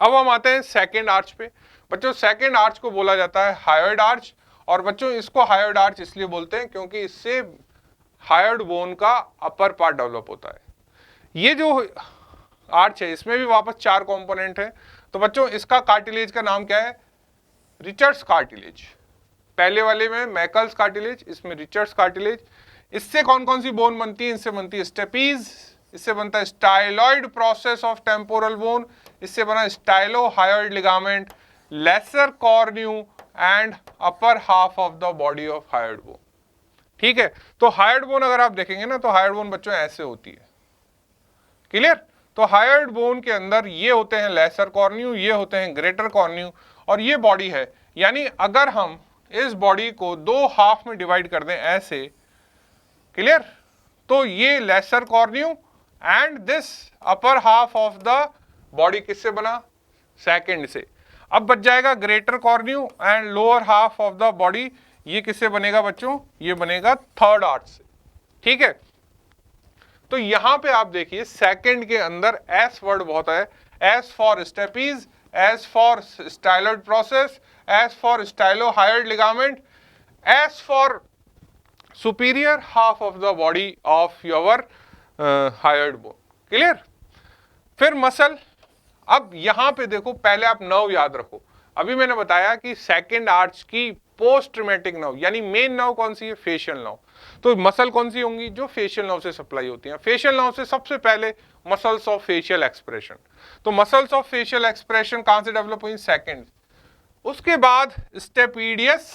अब हम आते हैं सेकेंड आर्च पे। बच्चों सेकेंड आर्च को बोला जाता है हायोइड आर्च, और बच्चों इसको हायोइड आर्च इसलिए बोलते हैं क्योंकि इससे हायोइड बोन का अपर पार्ट डेवलप होता है। ये जो आर्च है इसमें भी वापस चार कंपोनेंट है। तो बच्चों इसका कार्टिलेज का नाम क्या है, रिचर्ड्स कार्टिलेज। पहले वाले में मैकल्स कार्टिलेज, इसमें रिचर्ड्स कार्टिलेज। इससे कौन कौन सी बोन बनती है, इससे बनती है स्टेपीज, इससे बनता है styloid process of temporal bone, इससे बना stylohyoid ligament, lesser cornu and upper half of the body of hyoid bone, ठीक है। तो हायोइड बोन अगर आप देखेंगे ना तो हायोइड बोन बच्चों ऐसे होती है, क्लियर। तो हायर्ड बोन के अंदर ये होते हैं लेसर कॉर्न्यू, ये होते हैं ग्रेटर कॉर्न्यू, और ये बॉडी है। यानी अगर हम इस बॉडी को दो हाफ में डिवाइड कर दें ऐसे, क्लियर, तो ये lesser cornu and this upper half of the body किससे बना, सेकंड से। अब बच जाएगा greater cornu and lower half of the body, ये किससे बनेगा बच्चों, ये बनेगा थर्ड आर्च से, ठीक है। तो यहां पे आप देखिए सेकंड के अंदर एस वर्ड बहुत है, S for stapes, S for styloid process, S for stylohyoid ligament, S for superior half of the body of your hyoid bone, clear. फिर मसल, अब यहां पे देखो पहले आप नर्व याद रखो। अभी मैंने बताया कि सेकंड आर्च की पोस्ट ट्रमेटिक नर्व यानी मेन नर्व कौन सी है, फेशियल नर्व। तो मसल कौन सी होंगी, जो फेशियल नर्व से सप्लाई होती हैं। फेशियल नर्व से सबसे पहले मसल्स ऑफ फेशियल एक्सप्रेशन, तो मसल्स ऑफ फेशियल एक्सप्रेशन कहां से डेवलप हुई, सेकंड। उसके बाद stapedius,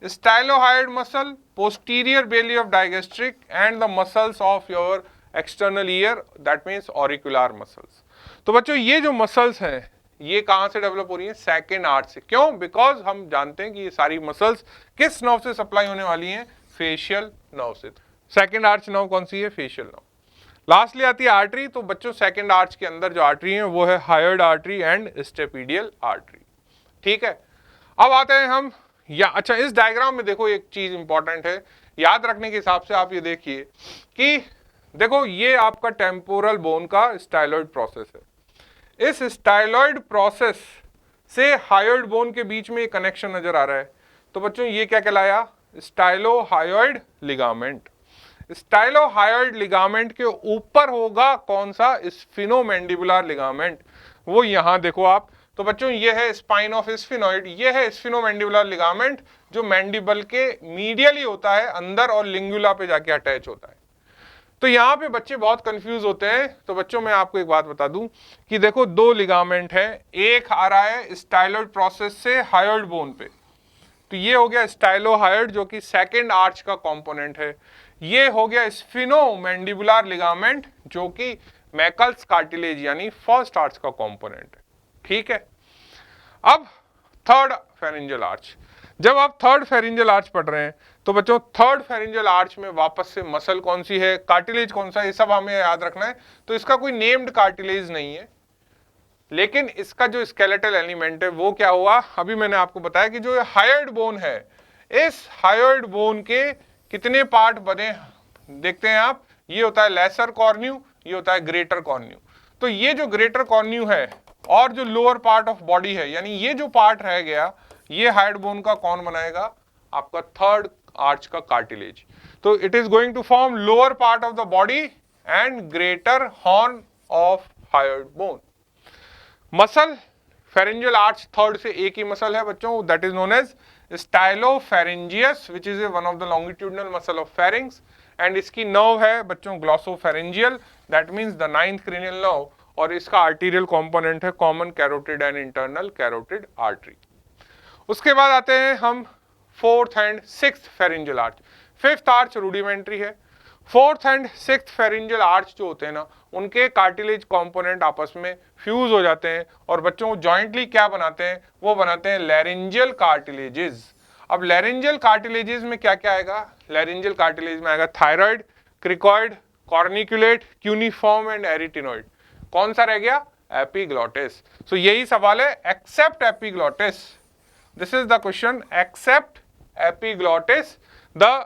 stylohyoid muscle, posterior belly of digastric and the muscles of your external ear, that means auricular muscles. तो बच्चों ये जो मसल्स हैं ये कहां से डेवलप हो रही है, सेकेंड आर्च से। क्यों, बिकॉज हम जानते हैं कि ये सारी मसल्स किस नर्व से सप्लाई होने वाली हैं, फेशियल नर्व से। सेकेंड आर्च नर्व कौन सी है, फेशियल नर्व। लास्टली आती है आर्टरी। तो बच्चों सेकेंड आर्च के अंदर जो आर्टरी है वो है hired artery and stapedial artery, ठीक है। अब आते हैं हम अच्छा इस डायग्राम में देखो एक चीज इंपॉर्टेंट है याद रखने के हिसाब से, आप ये देखिए कि देखो ये आपका टेम्पोरल बोन का स्टाइलॉइड प्रोसेस है। इस स्टाइलॉइड प्रोसेस से हायोइड बोन के बीच में एक कनेक्शन नजर आ रहा है। तो बच्चों ये क्या कहलाया, स्टाइलोहायोइड लिगामेंट। स्टाइलोहायोइड लिगामेंट के ऊपर होगा कौन सा, स्फिनोमैंडिबुलर लिगामेंट, वो यहां देखो आप। तो बच्चों ये है स्पाइन ऑफ स्फिनोइड, ये है स्फिनोमैंडिबुलर लिगामेंट जो मैंडिबल के मीडियली होता है अंदर और लिंगुला पे जाके अटैच होता है। तो यहाँ पे बच्चे बहुत कंफ्यूज होते हैं। तो बच्चों मैं आपको एक बात बता दूं कि देखो दो लिगामेंट है, एक आ रहा है स्टाइलॉइड प्रोसेस से हायोइड बोन पे, तो ये हो गया स्टाइलोहायोइड जो कि सेकेंड आर्च का कंपोनेंट है। ये हो गया स्फिनोमैंडिबुलर लिगामेंट जो कि मैकल्स कार्टिलेज यानी फर्स्ट आर्च का कंपोनेंट है, ठीक है। अब थर्ड फेरिंजियल आर्च, जब आप थर्ड फेरिंजियल आर्च पढ़ रहे हैं तो बच्चों थर्ड फेरिंजियल आर्च में वापस से मसल कौन सी है, कार्टिलेज कौन सा है, ये सब हमें याद रखना है। तो इसका कोई नेम्ड कार्टिलेज नहीं है, लेकिन इसका जो स्केलेटल एलिमेंट है वो क्या हुआ, अभी मैंने आपको बताया कि जो हायोइड बोन है, इस हायोइड बोन के कितने पार्ट बने देखते हैं आप। ये होता है लेसर कॉर्न्यू, ये होता है ग्रेटर कॉर्न्यू। तो ये जो ग्रेटर कॉर्न्यू है और जो लोअर पार्ट ऑफ बॉडी है, यानी ये जो पार्ट रह गया, ये हायोइड बोन का कौन बनाएगा, आपका थर्ड आर्च का कार्टिलेज। तो it is going to form lower part of the body and greater horn of hyoid bone. Muscle pharyngeal arch third से एक ही मसल है बच्चों, that is known as stylopharyngeus which is one of the longitudinal muscle of pharynx, and इसकी nerve है बच्चों glossopharyngeal, that means the ninth cranial nerve, और इसका आर्टीरियल कंपोनेंट है common carotid and internal carotid artery. उसके बाद आते हैं हम fourth and sixth pharyngeal arch. Fifth arch rudimentary है, fourth and sixth pharyngeal arch जो होते हैं ना, उनके कार्टिलेज कंपोनेंट आपस में फ्यूज हो जाते हैं और बच्चों जॉइंटली क्या बनाते हैं, वो बनाते हैं लैरिंजियल कार्टिलेजेस। अब लैरिंजियल कार्टिलेजेस में क्या क्या आएगा, लैरिंजियल कार्टिलेज में आएगा thyroid, cricoid, corniculate, cuneiform and arytenoid. कौन सा रह गया, एपिग्लॉटिस। सो यही सवाल है, except epiglottis, this is the question, except epiglottis the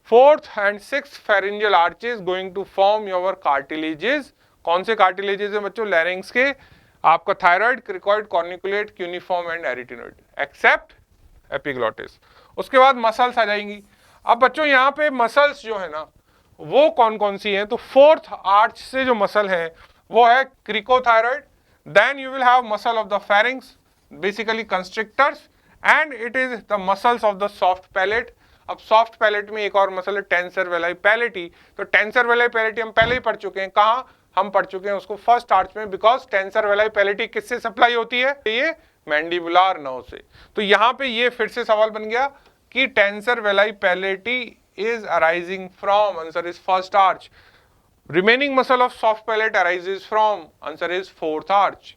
fourth and sixth pharyngeal arches going to form your cartilages। कौन से cartilages हैं बच्चों, लैरिंग्स के, आपका thyroid, cricoid, corniculate, cuneiform and arytenoid, except epiglottis. उसके बाद मसल्स आ जाएंगी। अब बच्चों यहाँ पे मसल्स जो है ना वो कौन कौन सी हैं, तो फोर्थ आर्च से जो मसल है वो है cricothyroid, then you will have muscle of the pharynx, basically constrictors, and it is the muscles of the soft palate. अब सॉफ्ट पैलेट में एक और मसल है टेंसर वेलाई पैलेटी। तो टेंसर वेलाई पैलेटी हम पहले ही पढ़ चुके हैं, कहाँ हम पढ़ चुके हैं उसको, फर्स्ट आर्च में, बिकॉज टेंसर वेलाई पैलेटी किससे सप्लाई होती है, ये मैंडिबुलर नर्व से। तो यहाँ पे ये फिर से सवाल बन गया कि tensor veli palati is arising from, answer is first arch. Remaining muscle of soft palate arises from, answer is fourth arch.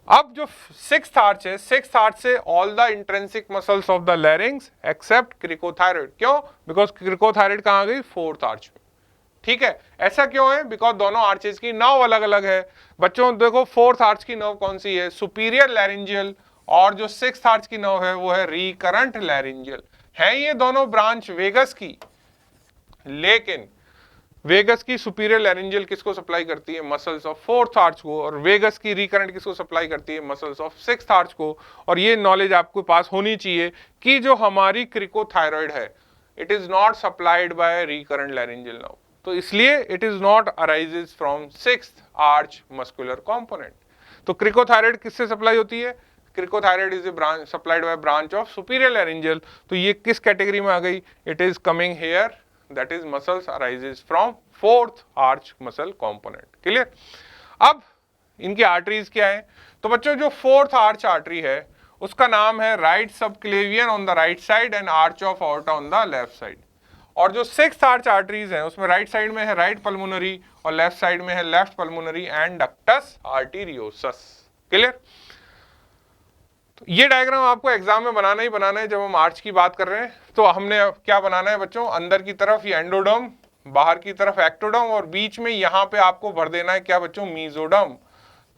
अब जो सिक्स्थ आर्च है, सिक्स्थ आर्च से all the intrinsic muscles of the larynx except cricothyroid. क्यों? Because cricothyroid कहां गई? Fourth arch में। ठीक है, ऐसा क्यों है? बिकॉज दोनों आर्चेस की नर्व अलग अलग है। बच्चों देखो, फोर्थ आर्च की नर्व कौन सी है? सुपीरियर लैरिंजियल, और जो सिक्स्थ आर्च की नर्व है वो है रिकरेंट लैरिंजियल। है ये दोनों ब्रांच वेगस की, लेकिन वेगस की सुपीरियर लैरिंजियल किसको सप्लाई करती है? मसल्स ऑफ फोर्थ आर्च को, और वेगस की रिकरेंट किसको सप्लाई करती है? मसल्स ऑफ सिक्स्थ आर्च को। और ये नॉलेज आपके पास होनी चाहिए कि जो हमारी क्रिकोथायरॉइड है, it is not supplied by recurrent laryngeal nerve, तो इसलिए it is not arises from sixth arch muscular component. तो क्रिकोथायरॉइड किससे सप्लाई होती है? Cricothyroid is a branch supplied by branch of superior laryngeal. तो ये किस कैटेगरी में आ गई? It is coming here, that is muscles arises from fourth arch muscle component। Clear? अब इनकी आर्टरीज क्या है? तो बच्चों जो फोर्थ आर्च आर्टरी है उसका नाम है right subclavian on the right side and arch of aorta on the left side. और जो सिक्स्थ आर्च आर्टरीज है उसमें राइट साइड में है राइट पल्मोनरी और लेफ्ट साइड में है left pulmonary and ductus arteriosus. Clear? ये डायग्राम आपको एग्जाम में बनाना ही बनाना है। जब हम आर्च की बात कर रहे हैं तो हमने क्या बनाना है बच्चों? अंदर की तरफ ये एंडोडर्म, बाहर की तरफ एक्टोडर्म, और बीच में यहाँ पे आपको भर देना है क्या बच्चों? मीजोडर्म।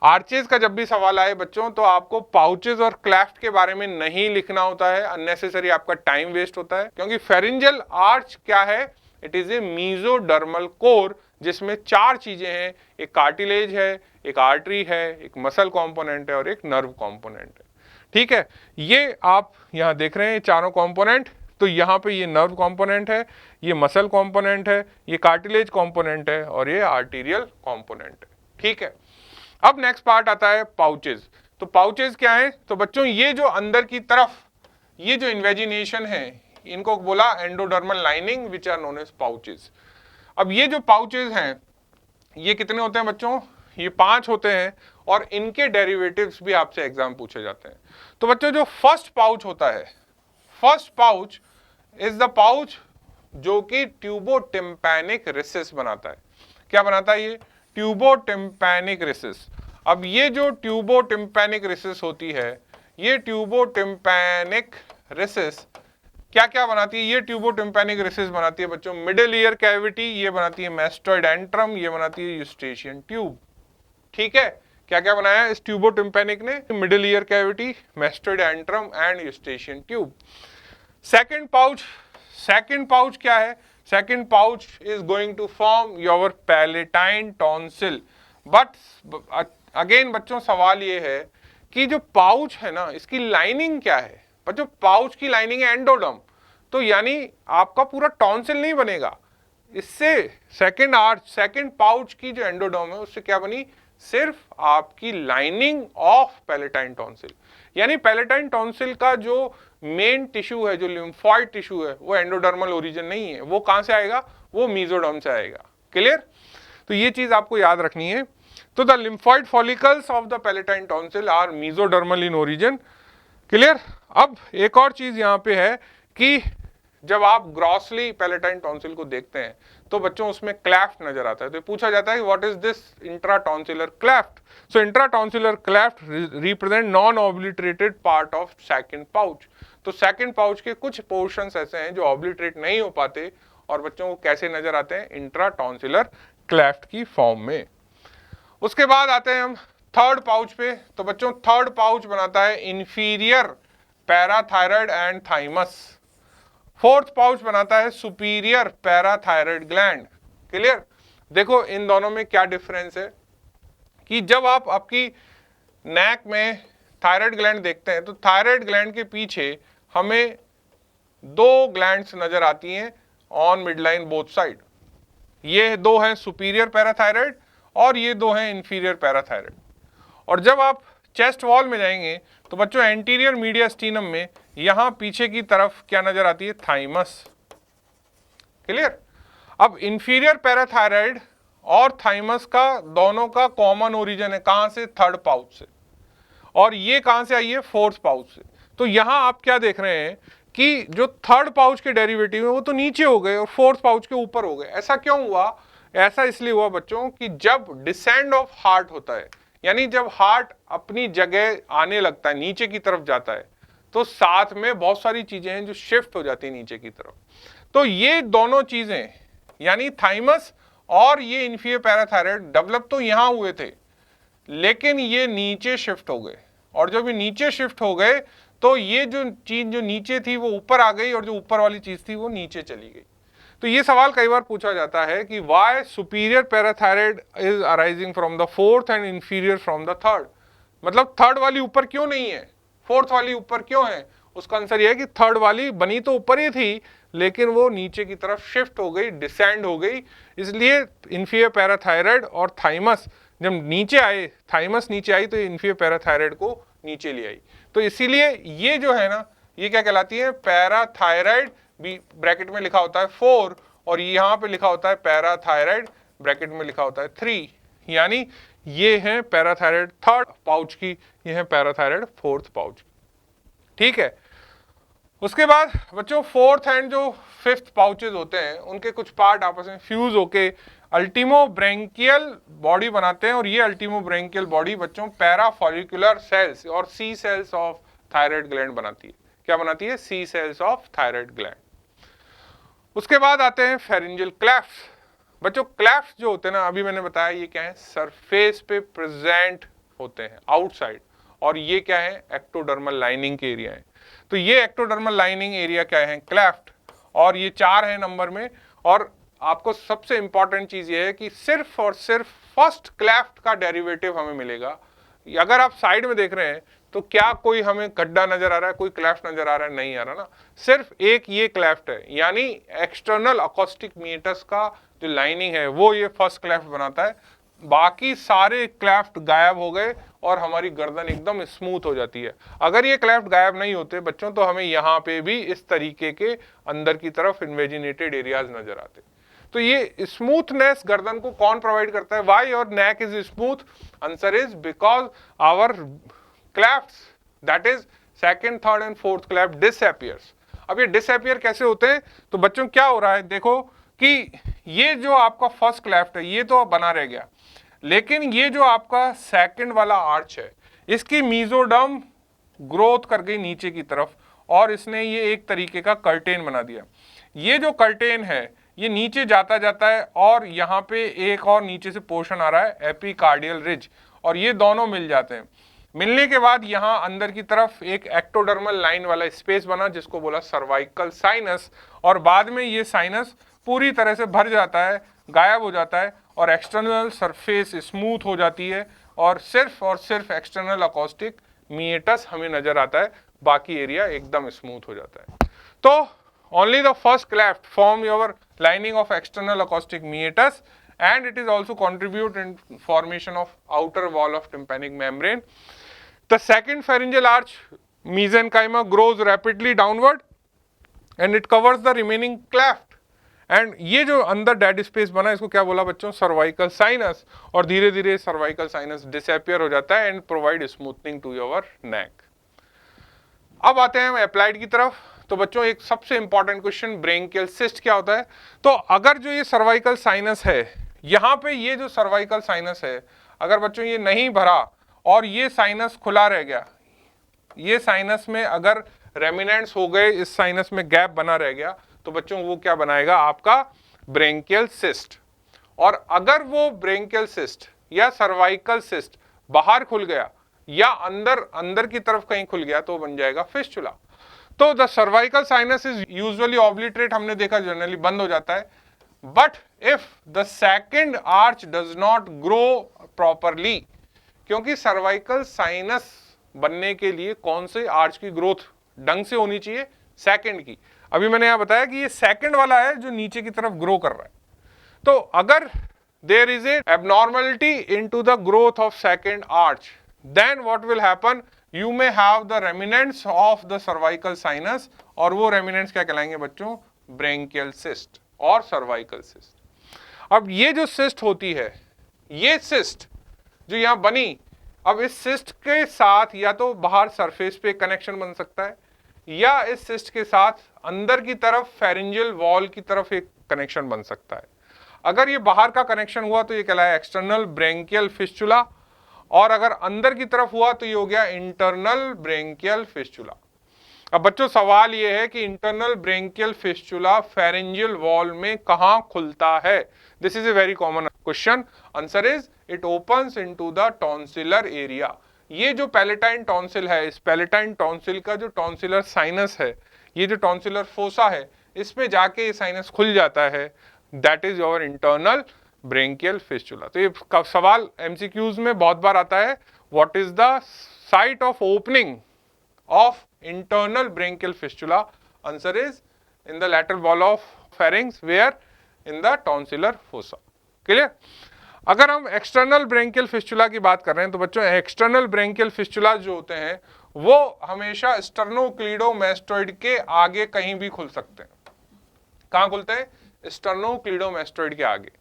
आर्चेज का जब भी सवाल आए बच्चों तो आपको पाउचेज और क्लेफ्ट के बारे में नहीं लिखना होता है, अननेसेसरी आपका टाइम वेस्ट होता है। क्योंकि फेरिंजियल आर्च क्या है? It is a mesodermal core जिसमें चार चीजें हैं, एक कार्टिलेज है, एक आर्टरी है, एक मसल कॉम्पोनेंट है और एक नर्व कॉम्पोनेंट है। ठीक है, ये आप यहां देख रहे हैं चारों कंपोनेंट। तो यहां पे ये नर्व कंपोनेंट है, ये मसल कंपोनेंट है, ये कार्टिलेज कंपोनेंट है और ये आर्टीरियल कंपोनेंट है। ठीक है, अब नेक्स्ट पार्ट आता है पाउचेज। तो पाउचेज क्या है? तो बच्चों ये जो अंदर की तरफ ये जो इन्वेजिनेशन है इनको बोला endodermal lining which are known as pouches. अब ये जो पाउचेज हैं ये कितने होते हैं बच्चों? ये 5 होते हैं और इनके डेरिवेटिव्स भी आपसे एग्जाम पूछे जाते हैं। तो बच्चों जो फर्स्ट पाउच होता है, first pouch is the pouch जो कि ट्यूबोटिम्पैनिक रिसेस बनाता है। क्या बनाता है ये? ट्यूबोटिम्पैनिक रिसेस। अब ये जो ट्यूबोटिम्पैनिक रिसेस होती है, ये ट्यूबोटिम्पैनिक रिसेस क्या क्या बनाती है? ये ट्यूबोटिम्पैनिक रिसेस बनाती है बच्चों मिडिल ईयर कैविटी, ये बनाती है मैस्टॉइड एंट्रम, ये बनाती है यूस्टेशियन ट्यूब। ठीक है, क्या क्या बनाया इस ट्यूबोटिम्पैनिक ने? Middle ear cavity, mastoid antrum and Eustachian tube. Second pouch क्या है? Second pouch is going to form your palatine tonsil. But again बच्चों सवाल ये है कि जो पाउच है ना इसकी लाइनिंग क्या है? बच्चों पाउच की लाइनिंग है एंडोडर्म, तो यानी आपका पूरा टॉन्सिल नहीं बनेगा। इससे सेकंड पाउच की जो एंडोडर्म है उससे क्या बनी? सिर्फ आपकी लाइनिंग ऑफ पैलेटाइन टॉन्सिल। यानी पैलेटाइन टॉन्सिल का जो मेन टिश्यू है, जो लिम्फॉइड टिश्यू है, वो एंडोडर्मल ओरिजिन नहीं है। वो कहां से आएगा? वो मीजोडर्म से आएगा। क्लियर? तो ये चीज आपको याद रखनी है। तो the lymphoid follicles of the palatine tonsil are mesodermal in origin. Clear? अब एक और चीज यहां पे है कि जब आप ग्रॉसली पैलेटाइन टॉन्सिल को देखते हैं तो बच्चों उसमें क्लेफ्ट नजर आता है। तो पूछा जाता है what is this intratonsillar cleft? So intratonsillar cleft represent non obliterated part of second pouch. तो सेकंड पाउच के कुछ पोर्शंस ऐसे हैं जो ऑब्लिटरेट नहीं हो पाते और बच्चों को कैसे नजर आते हैं? इंट्राटॉन्सिलर क्लेफ्ट की फॉर्म में। उसके बाद आते हैं हम थर्ड पाउच पे। तो बच्चों थर्ड पाउच बनाता है inferior parathyroid and thymus. Fourth pouch बनाता है सुपीरियर पैराथायराइड ग्लैंड। क्लियर? देखो इन दोनों में क्या डिफरेंस है कि जब आप आपकी नेक में थायराइड ग्लैंड देखते हैं तो थायराइड ग्लैंड के पीछे हमें 2 ग्लैंड्स नजर आती हैं ऑन मिडलाइन बोथ साइड। ये 2 हैं सुपीरियर पैराथायराइड और ये 2 हैं इंफीरियर पैराथायराइड। और जब आप चेस्ट वॉल में जाएंगे तो बच्चों एंटीरियर मीडियास्टिनम में यहां पीछे की तरफ क्या नजर आती है? थाइमस। क्लियर? अब इंफीरियर पैराथायराइड और थाइमस का दोनों का कॉमन ओरिजिन है कहां से? थर्ड पाउच से। और ये कहां से आई है? फोर्थ पाउच से। तो यहां आप क्या देख रहे हैं कि जो थर्ड पाउच के डेरिवेटिव है वो तो नीचे हो गए और फोर्थ पाउच के ऊपर हो गए। ऐसा क्यों हुआ? ऐसा इसलिए हुआ बच्चों कि जब डिसेंड ऑफ हार्ट होता है, यानी जब हार्ट अपनी जगह आने लगता है, नीचे की तरफ जाता है, तो साथ में बहुत सारी चीजें हैं जो शिफ्ट हो जाती है नीचे की तरफ। तो ये दोनों चीजें यानी थाइमस और ये इन्फीरियर पैराथायराइड डेवलप तो यहां हुए थे, लेकिन ये नीचे शिफ्ट हो गए, और जब ये नीचे शिफ्ट हो गए तो ये जो चीज जो नीचे थी वो ऊपर आ गई, और जो ऊपर वाली चीज थी वो नीचे चली गई। तो ये सवाल कई बार पूछा जाता है कि why superior parathyroid is arising from the fourth and inferior from the third, मतलब थर्ड वाली ऊपर क्यों नहीं है, फोर्थ वाली ऊपर क्यों है। उसका आंसर यह है कि थर्ड वाली बनी तो ऊपर ही थी, लेकिन वो नीचे की तरफ शिफ्ट हो गई, डिसेंड हो गई, इसलिए इंफीरियर पैराथायराइड और थाइमस जब नीचे आए, थाइमस नीचे आई तो इंफीरियर पैराथायराइड को नीचे ले आई। तो इसीलिए ये जो है ना, ये क्या कहलाती है, पैराथायराइड, भी ब्रैकेट में लिखा होता है 4, और यहाँ पे लिखा होता है पैराथायराइड, ब्रैकेट में लिखा होता है 3, यानी ये है पैराथायराइड थर्ड पाउच की, ये है पैराथायराइड फोर्थ पाउच की। ठीक है, उसके बाद बच्चों फोर्थ एंड जो फिफ्थ पाउचेस होते हैं उनके कुछ पार्ट आपस में फ्यूज होके अल्टीमोब्रेंकियल बॉडी बनाते हैं, और ये अल्टीमोब्रेंकियल बॉडी बच्चों पैराफॉलिकुलर सेल्स और सी सेल्स ऑफ थायराइड ग्लैंड बनाती है। क्या बनाती है, सी सेल्स ऑफ थायराइड ग्लैंड। उसके बाद आते हैं फेरिंजियल क्लेफ्ट। बच्चों क्लेफ्ट जो होते हैं ना, अभी मैंने बताया ये क्या है, सरफेस पे प्रेजेंट होते हैं आउटसाइड, और ये क्या है, एक्टोडर्मल लाइनिंग के एरिया है। तो ये एक्टोडर्मल लाइनिंग एरिया क्या है, क्लेफ्ट, और ये 4 है नंबर में। और आपको सबसे इंपॉर्टेंट चीज ये है कि सिर्फ और सिर्फ फर्स्ट क्लेफ्ट का डेरिवेटिव हमें मिलेगा। अगर आप साइड में देख रहे हैं तो क्या कोई हमें गड्ढा नजर आ रहा है, कोई क्लेफ्ट नजर आ रहा है, नहीं आ रहा ना, सिर्फ एक ये क्लेफ्ट है, यानी एक्सटर्नल अकोस्टिक मीटस का जो लाइनिंग है वो ये फर्स्ट क्लेफ्ट बनाता है। बाकी सारे क्लेफ्ट गायब हो गए और हमारी गर्दन एकदम स्मूथ हो जाती है। अगर ये क्लेफ्ट गायब नहीं होते बच्चों तो हमें यहाँ पे भी इस तरीके के अंदर की तरफ इन्वेजिनेटेड एरियाज नजर आते। तो ये स्मूथनेस गर्दन को कौन प्रोवाइड करता है, why your neck is smooth, answer is because our clefts that is second, third and fourth cleft disappears. अब ये डिसअपियर कैसे होते हैं, तो बच्चों क्या हो रहा है, देखो कि ये जो आपका फर्स्ट क्लेफ्ट है ये तो बना रह गया, लेकिन ये जो आपका सेकंड वाला आर्च है इसकी मीजोडर्म ग्रोथ कर गई नीचे की तरफ, और इसने ये एक तरीके का कर्टेन बना दिया। ये जो कर्टेन है ये नीचे जाता जाता है, और यहाँ पे एक और नीचे से पोर्शन आ रहा है एपिकार्डियल रिज, और ये दोनों मिल जाते हैं। मिलने के बाद यहाँ अंदर की तरफ एक एक्टोडर्मल लाइन वाला स्पेस बना जिसको बोला सर्वाइकल साइनस, और बाद में ये साइनस पूरी तरह से भर जाता है, गायब हो जाता है, और एक्सटर्नल सरफेस स्मूथ हो जाती है, और सिर्फ एक्सटर्नल अकोस्टिक मीएटस हमें नजर आता है, बाकी एरिया एकदम स्मूथ हो जाता है। तो only the first cleft form your lining of external acoustic meatus, and it is also contribute in formation of outer wall of tympanic membrane. The second pharyngeal arch mesenchyma grows rapidly downward and it covers the remaining cleft, and ये जो अंदर dead space बना इसको क्या बोला बच्चों, cervical sinus, और धीरे धीरे सर्वाइकल साइनस डिसअपियर हो जाता है and provide smoothening to your neck. अब आते हैं हम अप्लाइड की तरफ। तो बच्चों एक सबसे इंपॉर्टेंट क्वेश्चन, ब्रेंकियल सिस्ट क्या होता है। तो अगर जो ये सर्वाइकल साइनस है, यहाँ पे ये जो सर्वाइकल साइनस है अगर बच्चों ये नहीं भरा और ये साइनस खुला रह गया, ये साइनस में अगर रेमिनेंट्स हो गए, इस साइनस में गैप बना रह गया, तो बच्चों वो क्या बनाएगा, आपका ब्रेंकियल सिस्ट। और अगर वो ब्रेंकियल सिस्ट या सर्वाइकल सिस्ट बाहर खुल गया या अंदर की तरफ कहीं खुल गया तो बन जाएगा फिस्टुला। तो the cervical sinus is usually obliterate, हमने देखा जनरली बंद हो जाता है, but if the second arch does not grow properly, क्योंकि सर्वाइकल साइनस बनने के लिए कौन से आर्च की ग्रोथ ढंग से होनी चाहिए, सेकंड की। अभी मैंने यहां बताया कि ये सेकंड वाला है जो नीचे की तरफ ग्रो कर रहा है। तो अगर there is a abnormality into the growth of second arch, then what will happen, you may have the remnants of the cervical sinus, और वो remnants क्या कहलाएंगे बच्चों, ब्रेंकियल सिस्ट और सर्वाइकल सिस्ट। अब ये जो सिस्ट होती है, ये सिस्ट जो यहां बनी, अब इस सिस्ट के साथ या तो बाहर सरफेस पे कनेक्शन बन सकता है, या इस सिस्ट के साथ अंदर की तरफ फेरिंजियल वॉल की तरफ एक कनेक्शन बन सकता है। अगर ये बाहर का कनेक्शन हुआ तो ये कहलाया एक्सटर्नल ब्रेंकियल फिस्चुला, और अगर अंदर की तरफ हुआ तो ये हो गया इंटरनल ब्रेंकियल फिस्चुला। अब बच्चों सवाल ये है कि internal branchial fistula pharyngeal wall में कहां खुलता है? This is a very common question. Answer is it opens into the tonsillar area. ये जो पैलेटाइन टॉन्सिल है, इस पैलेटाइन टॉन्सिल का जो टॉन्सिलर साइनस है, ये जो टॉन्सिलर फोसा है, इसमें जाके ये साइनस खुल जाता है, that is your internal branchial fistula. तो ये सवाल एमसीक्यूज में बहुत बार आता है, what is the site of opening of internal branchial fistula? Answer is in the lateral wall of pharynx, where in the tonsillar fossa. Clear? अगर हम external branchial fistula की बात कर रहे हैं तो बच्चों एक्सटर्नल ब्रेंकियल फिस्चुला जो होते हैं वो हमेशा स्टर्नोक्लीडोमेस्टोइड के आगे कहीं भी खुल सकते हैं। कहां खुलते हैं? स्टर्नोक्लीडोमेस्टोइड के आगे,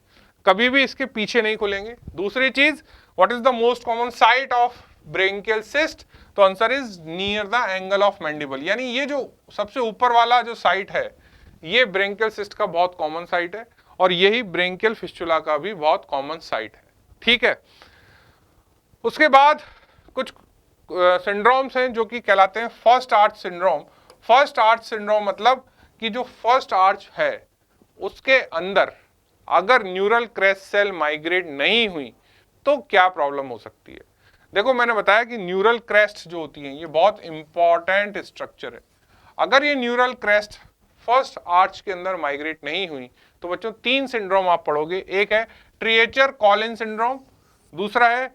कभी भी इसके पीछे नहीं खुलेंगे। दूसरी चीज, what is the most common site of branchial cyst? तो answer is near the angle of mandible, यानी ये जो सबसे ऊपर वाला जो साइट है ये ब्रेंकियल सिस्ट का बहुत कॉमन साइट है, और यही ब्रेंकियल फिस्चुला का भी बहुत कॉमन साइट है। ठीक है, उसके बाद कुछ सिंड्रोम्स हैं जो कि कहलाते हैं first arch syndrome. First arch syndrome मतलब कि जो फर्स्ट आर्च है उसके अंदर अगर न्यूरल क्रेस्ट सेल माइग्रेट नहीं हुई तो क्या प्रॉब्लम हो सकती है? देखो मैंने बताया कि न्यूरल क्रेस्ट जो होती हैं ये बहुत इंपॉर्टेंट स्ट्रक्चर है। अगर ये न्यूरल क्रेस्ट फर्स्ट आर्च के अंदर माइग्रेट नहीं हुई तो बच्चों 3 सिंड्रोम आप पढ़ोगे। एक है ट्रिएचर कॉलिन सिंड्रोम, दूसरा है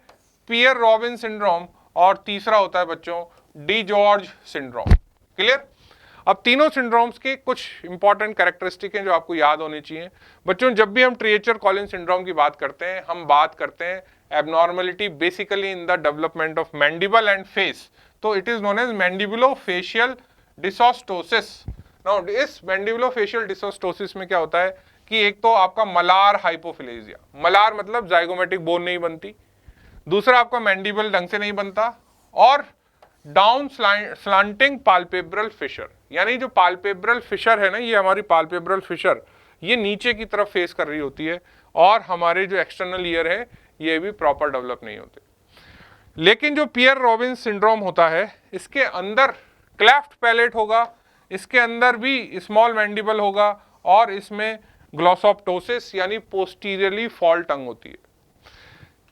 पियर रॉबिन सिंड्रोम, और तीसरा होता है बच्चों डी जॉर्ज सिंड्रोम। क्लियर? अब तीनों सिंड्रोम्स के कुछ इंपॉर्टेंट कैरेक्टरिस्टिक हैं जो आपको याद होनी चाहिए। बच्चों जब भी हम ट्रिएचर कॉलिन सिंड्रोम की बात करते हैं हम बात करते हैं abnormality basically in the development of mandible and face, तो it is known as mandibulofacial dysostosis। Now इस mandibulofacial dysostosis में क्या होता है कि एक तो आपका मलार हाइपोफिलेजिया, मलार मतलब जाइगोमेटिक बोन नहीं बनती, दूसरा आपका मैंडिबल ढंग से नहीं बनता, और डाउन स्लांटिंग पाल्पेब्रल फिशर, यानी जो पाल्पेब्रल फिशर है ना, ये हमारी पाल्पेब्रल फिशर ये नीचे की तरफ फेस कर रही होती है, और हमारे जो एक्सटर्नल ईयर है ये भी प्रॉपर डेवलप नहीं होते। लेकिन जो पियर रॉबिन सिंड्रोम होता है इसके अंदर क्लेफ्ट पैलेट होगा, इसके अंदर भी स्मॉल मैंडिबल होगा, और इसमें ग्लॉसोप्टोसिस यानी पोस्टीरियरली फॉल टंग होती है।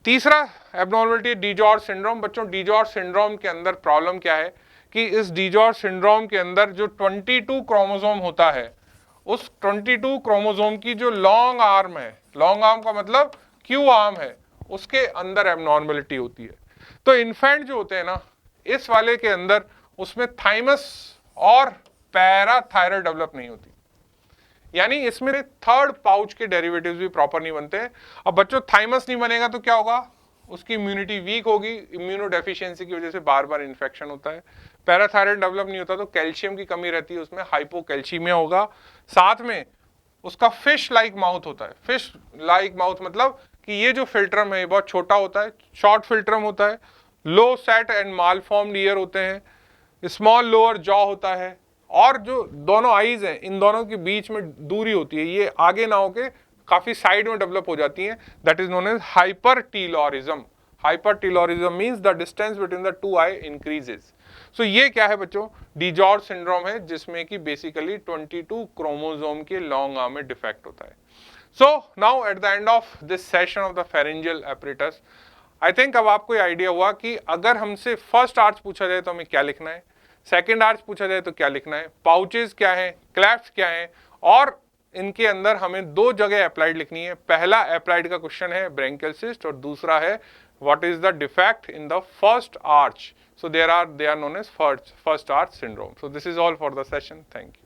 तीसरा एब्नॉर्मलिटी डीजॉर्ज सिंड्रोम। बच्चों डीजॉर्ज सिंड्रोम के अंदर प्रॉब्लम क्या है कि इस डीजॉर्ज सिंड्रोम के अंदर जो 22 क्रोमोसोम होता है उस 22 क्रोमोसोम की जो लॉन्ग आर्म है, लॉन्ग आर्म का मतलब क्यू आर्म है, उसके अंदर एब्नॉर्मलिटी होती है। तो इन्फेंट जो होते हैं ना इस वाले के अंदर उसमें थाइमस और पैराथायराइड डेवलप नहीं होती, यानी इसमें थर्ड पाउच के डेरिवेटिव्स भी प्रॉपर नहीं बनते हैं। अब बच्चों थाइमस नहीं बनेगा तो क्या होगा? उसकी इम्यूनिटी वीक होगी, इम्यूनो डेफिशिएंसी की वजह से बार बार इन्फेक्शन होता है। पैराथायराइड डेवलप नहीं होता तो कैल्शियम की कमी रहती है, उसमें हाइपोकैल्शियमिया होगा। साथ में उसका फिश लाइक माउथ होता है। फिश लाइक माउथ मतलब कि ये जो फिल्ट्रम है बहुत छोटा होता है, शॉर्ट फिल्ट्रम होता है, लो सेट एंड मालफॉर्म्ड ईयर होते हैं, स्मॉल लोअर जॉ होता है, और जो दोनों आईज हैं इन दोनों के बीच में दूरी होती है, ये आगे ना होके काफी साइड में डेवलप हो जाती है, that is known as hypertelorism. Hypertelorism means the distance between the two eye increases. So ये क्या है बच्चों? डीजॉर्ज सिंड्रोम है जिसमें कि बेसिकली 22 क्रोमोसोम के लॉन्ग आर्म में डिफेक्ट होता है। So now at the end of this session of the pharyngeal apparatus, I think अब आपको ये आइडिया हुआ कि अगर हमसे फर्स्ट आर्च पूछा जाए तो हमें क्या लिखना है, सेकंड आर्च पूछा जाए तो क्या लिखना है, पाउचेस क्या है, क्लेफ्ट्स क्या है, और इनके अंदर हमें 2 जगह अप्लाइड लिखनी है। पहला अप्लाइड का क्वेश्चन है ब्रेंकियल सिस्ट, और दूसरा है what is the defect in the first arch. So they are known as first arch syndrome. So this is all for the session. Thank you.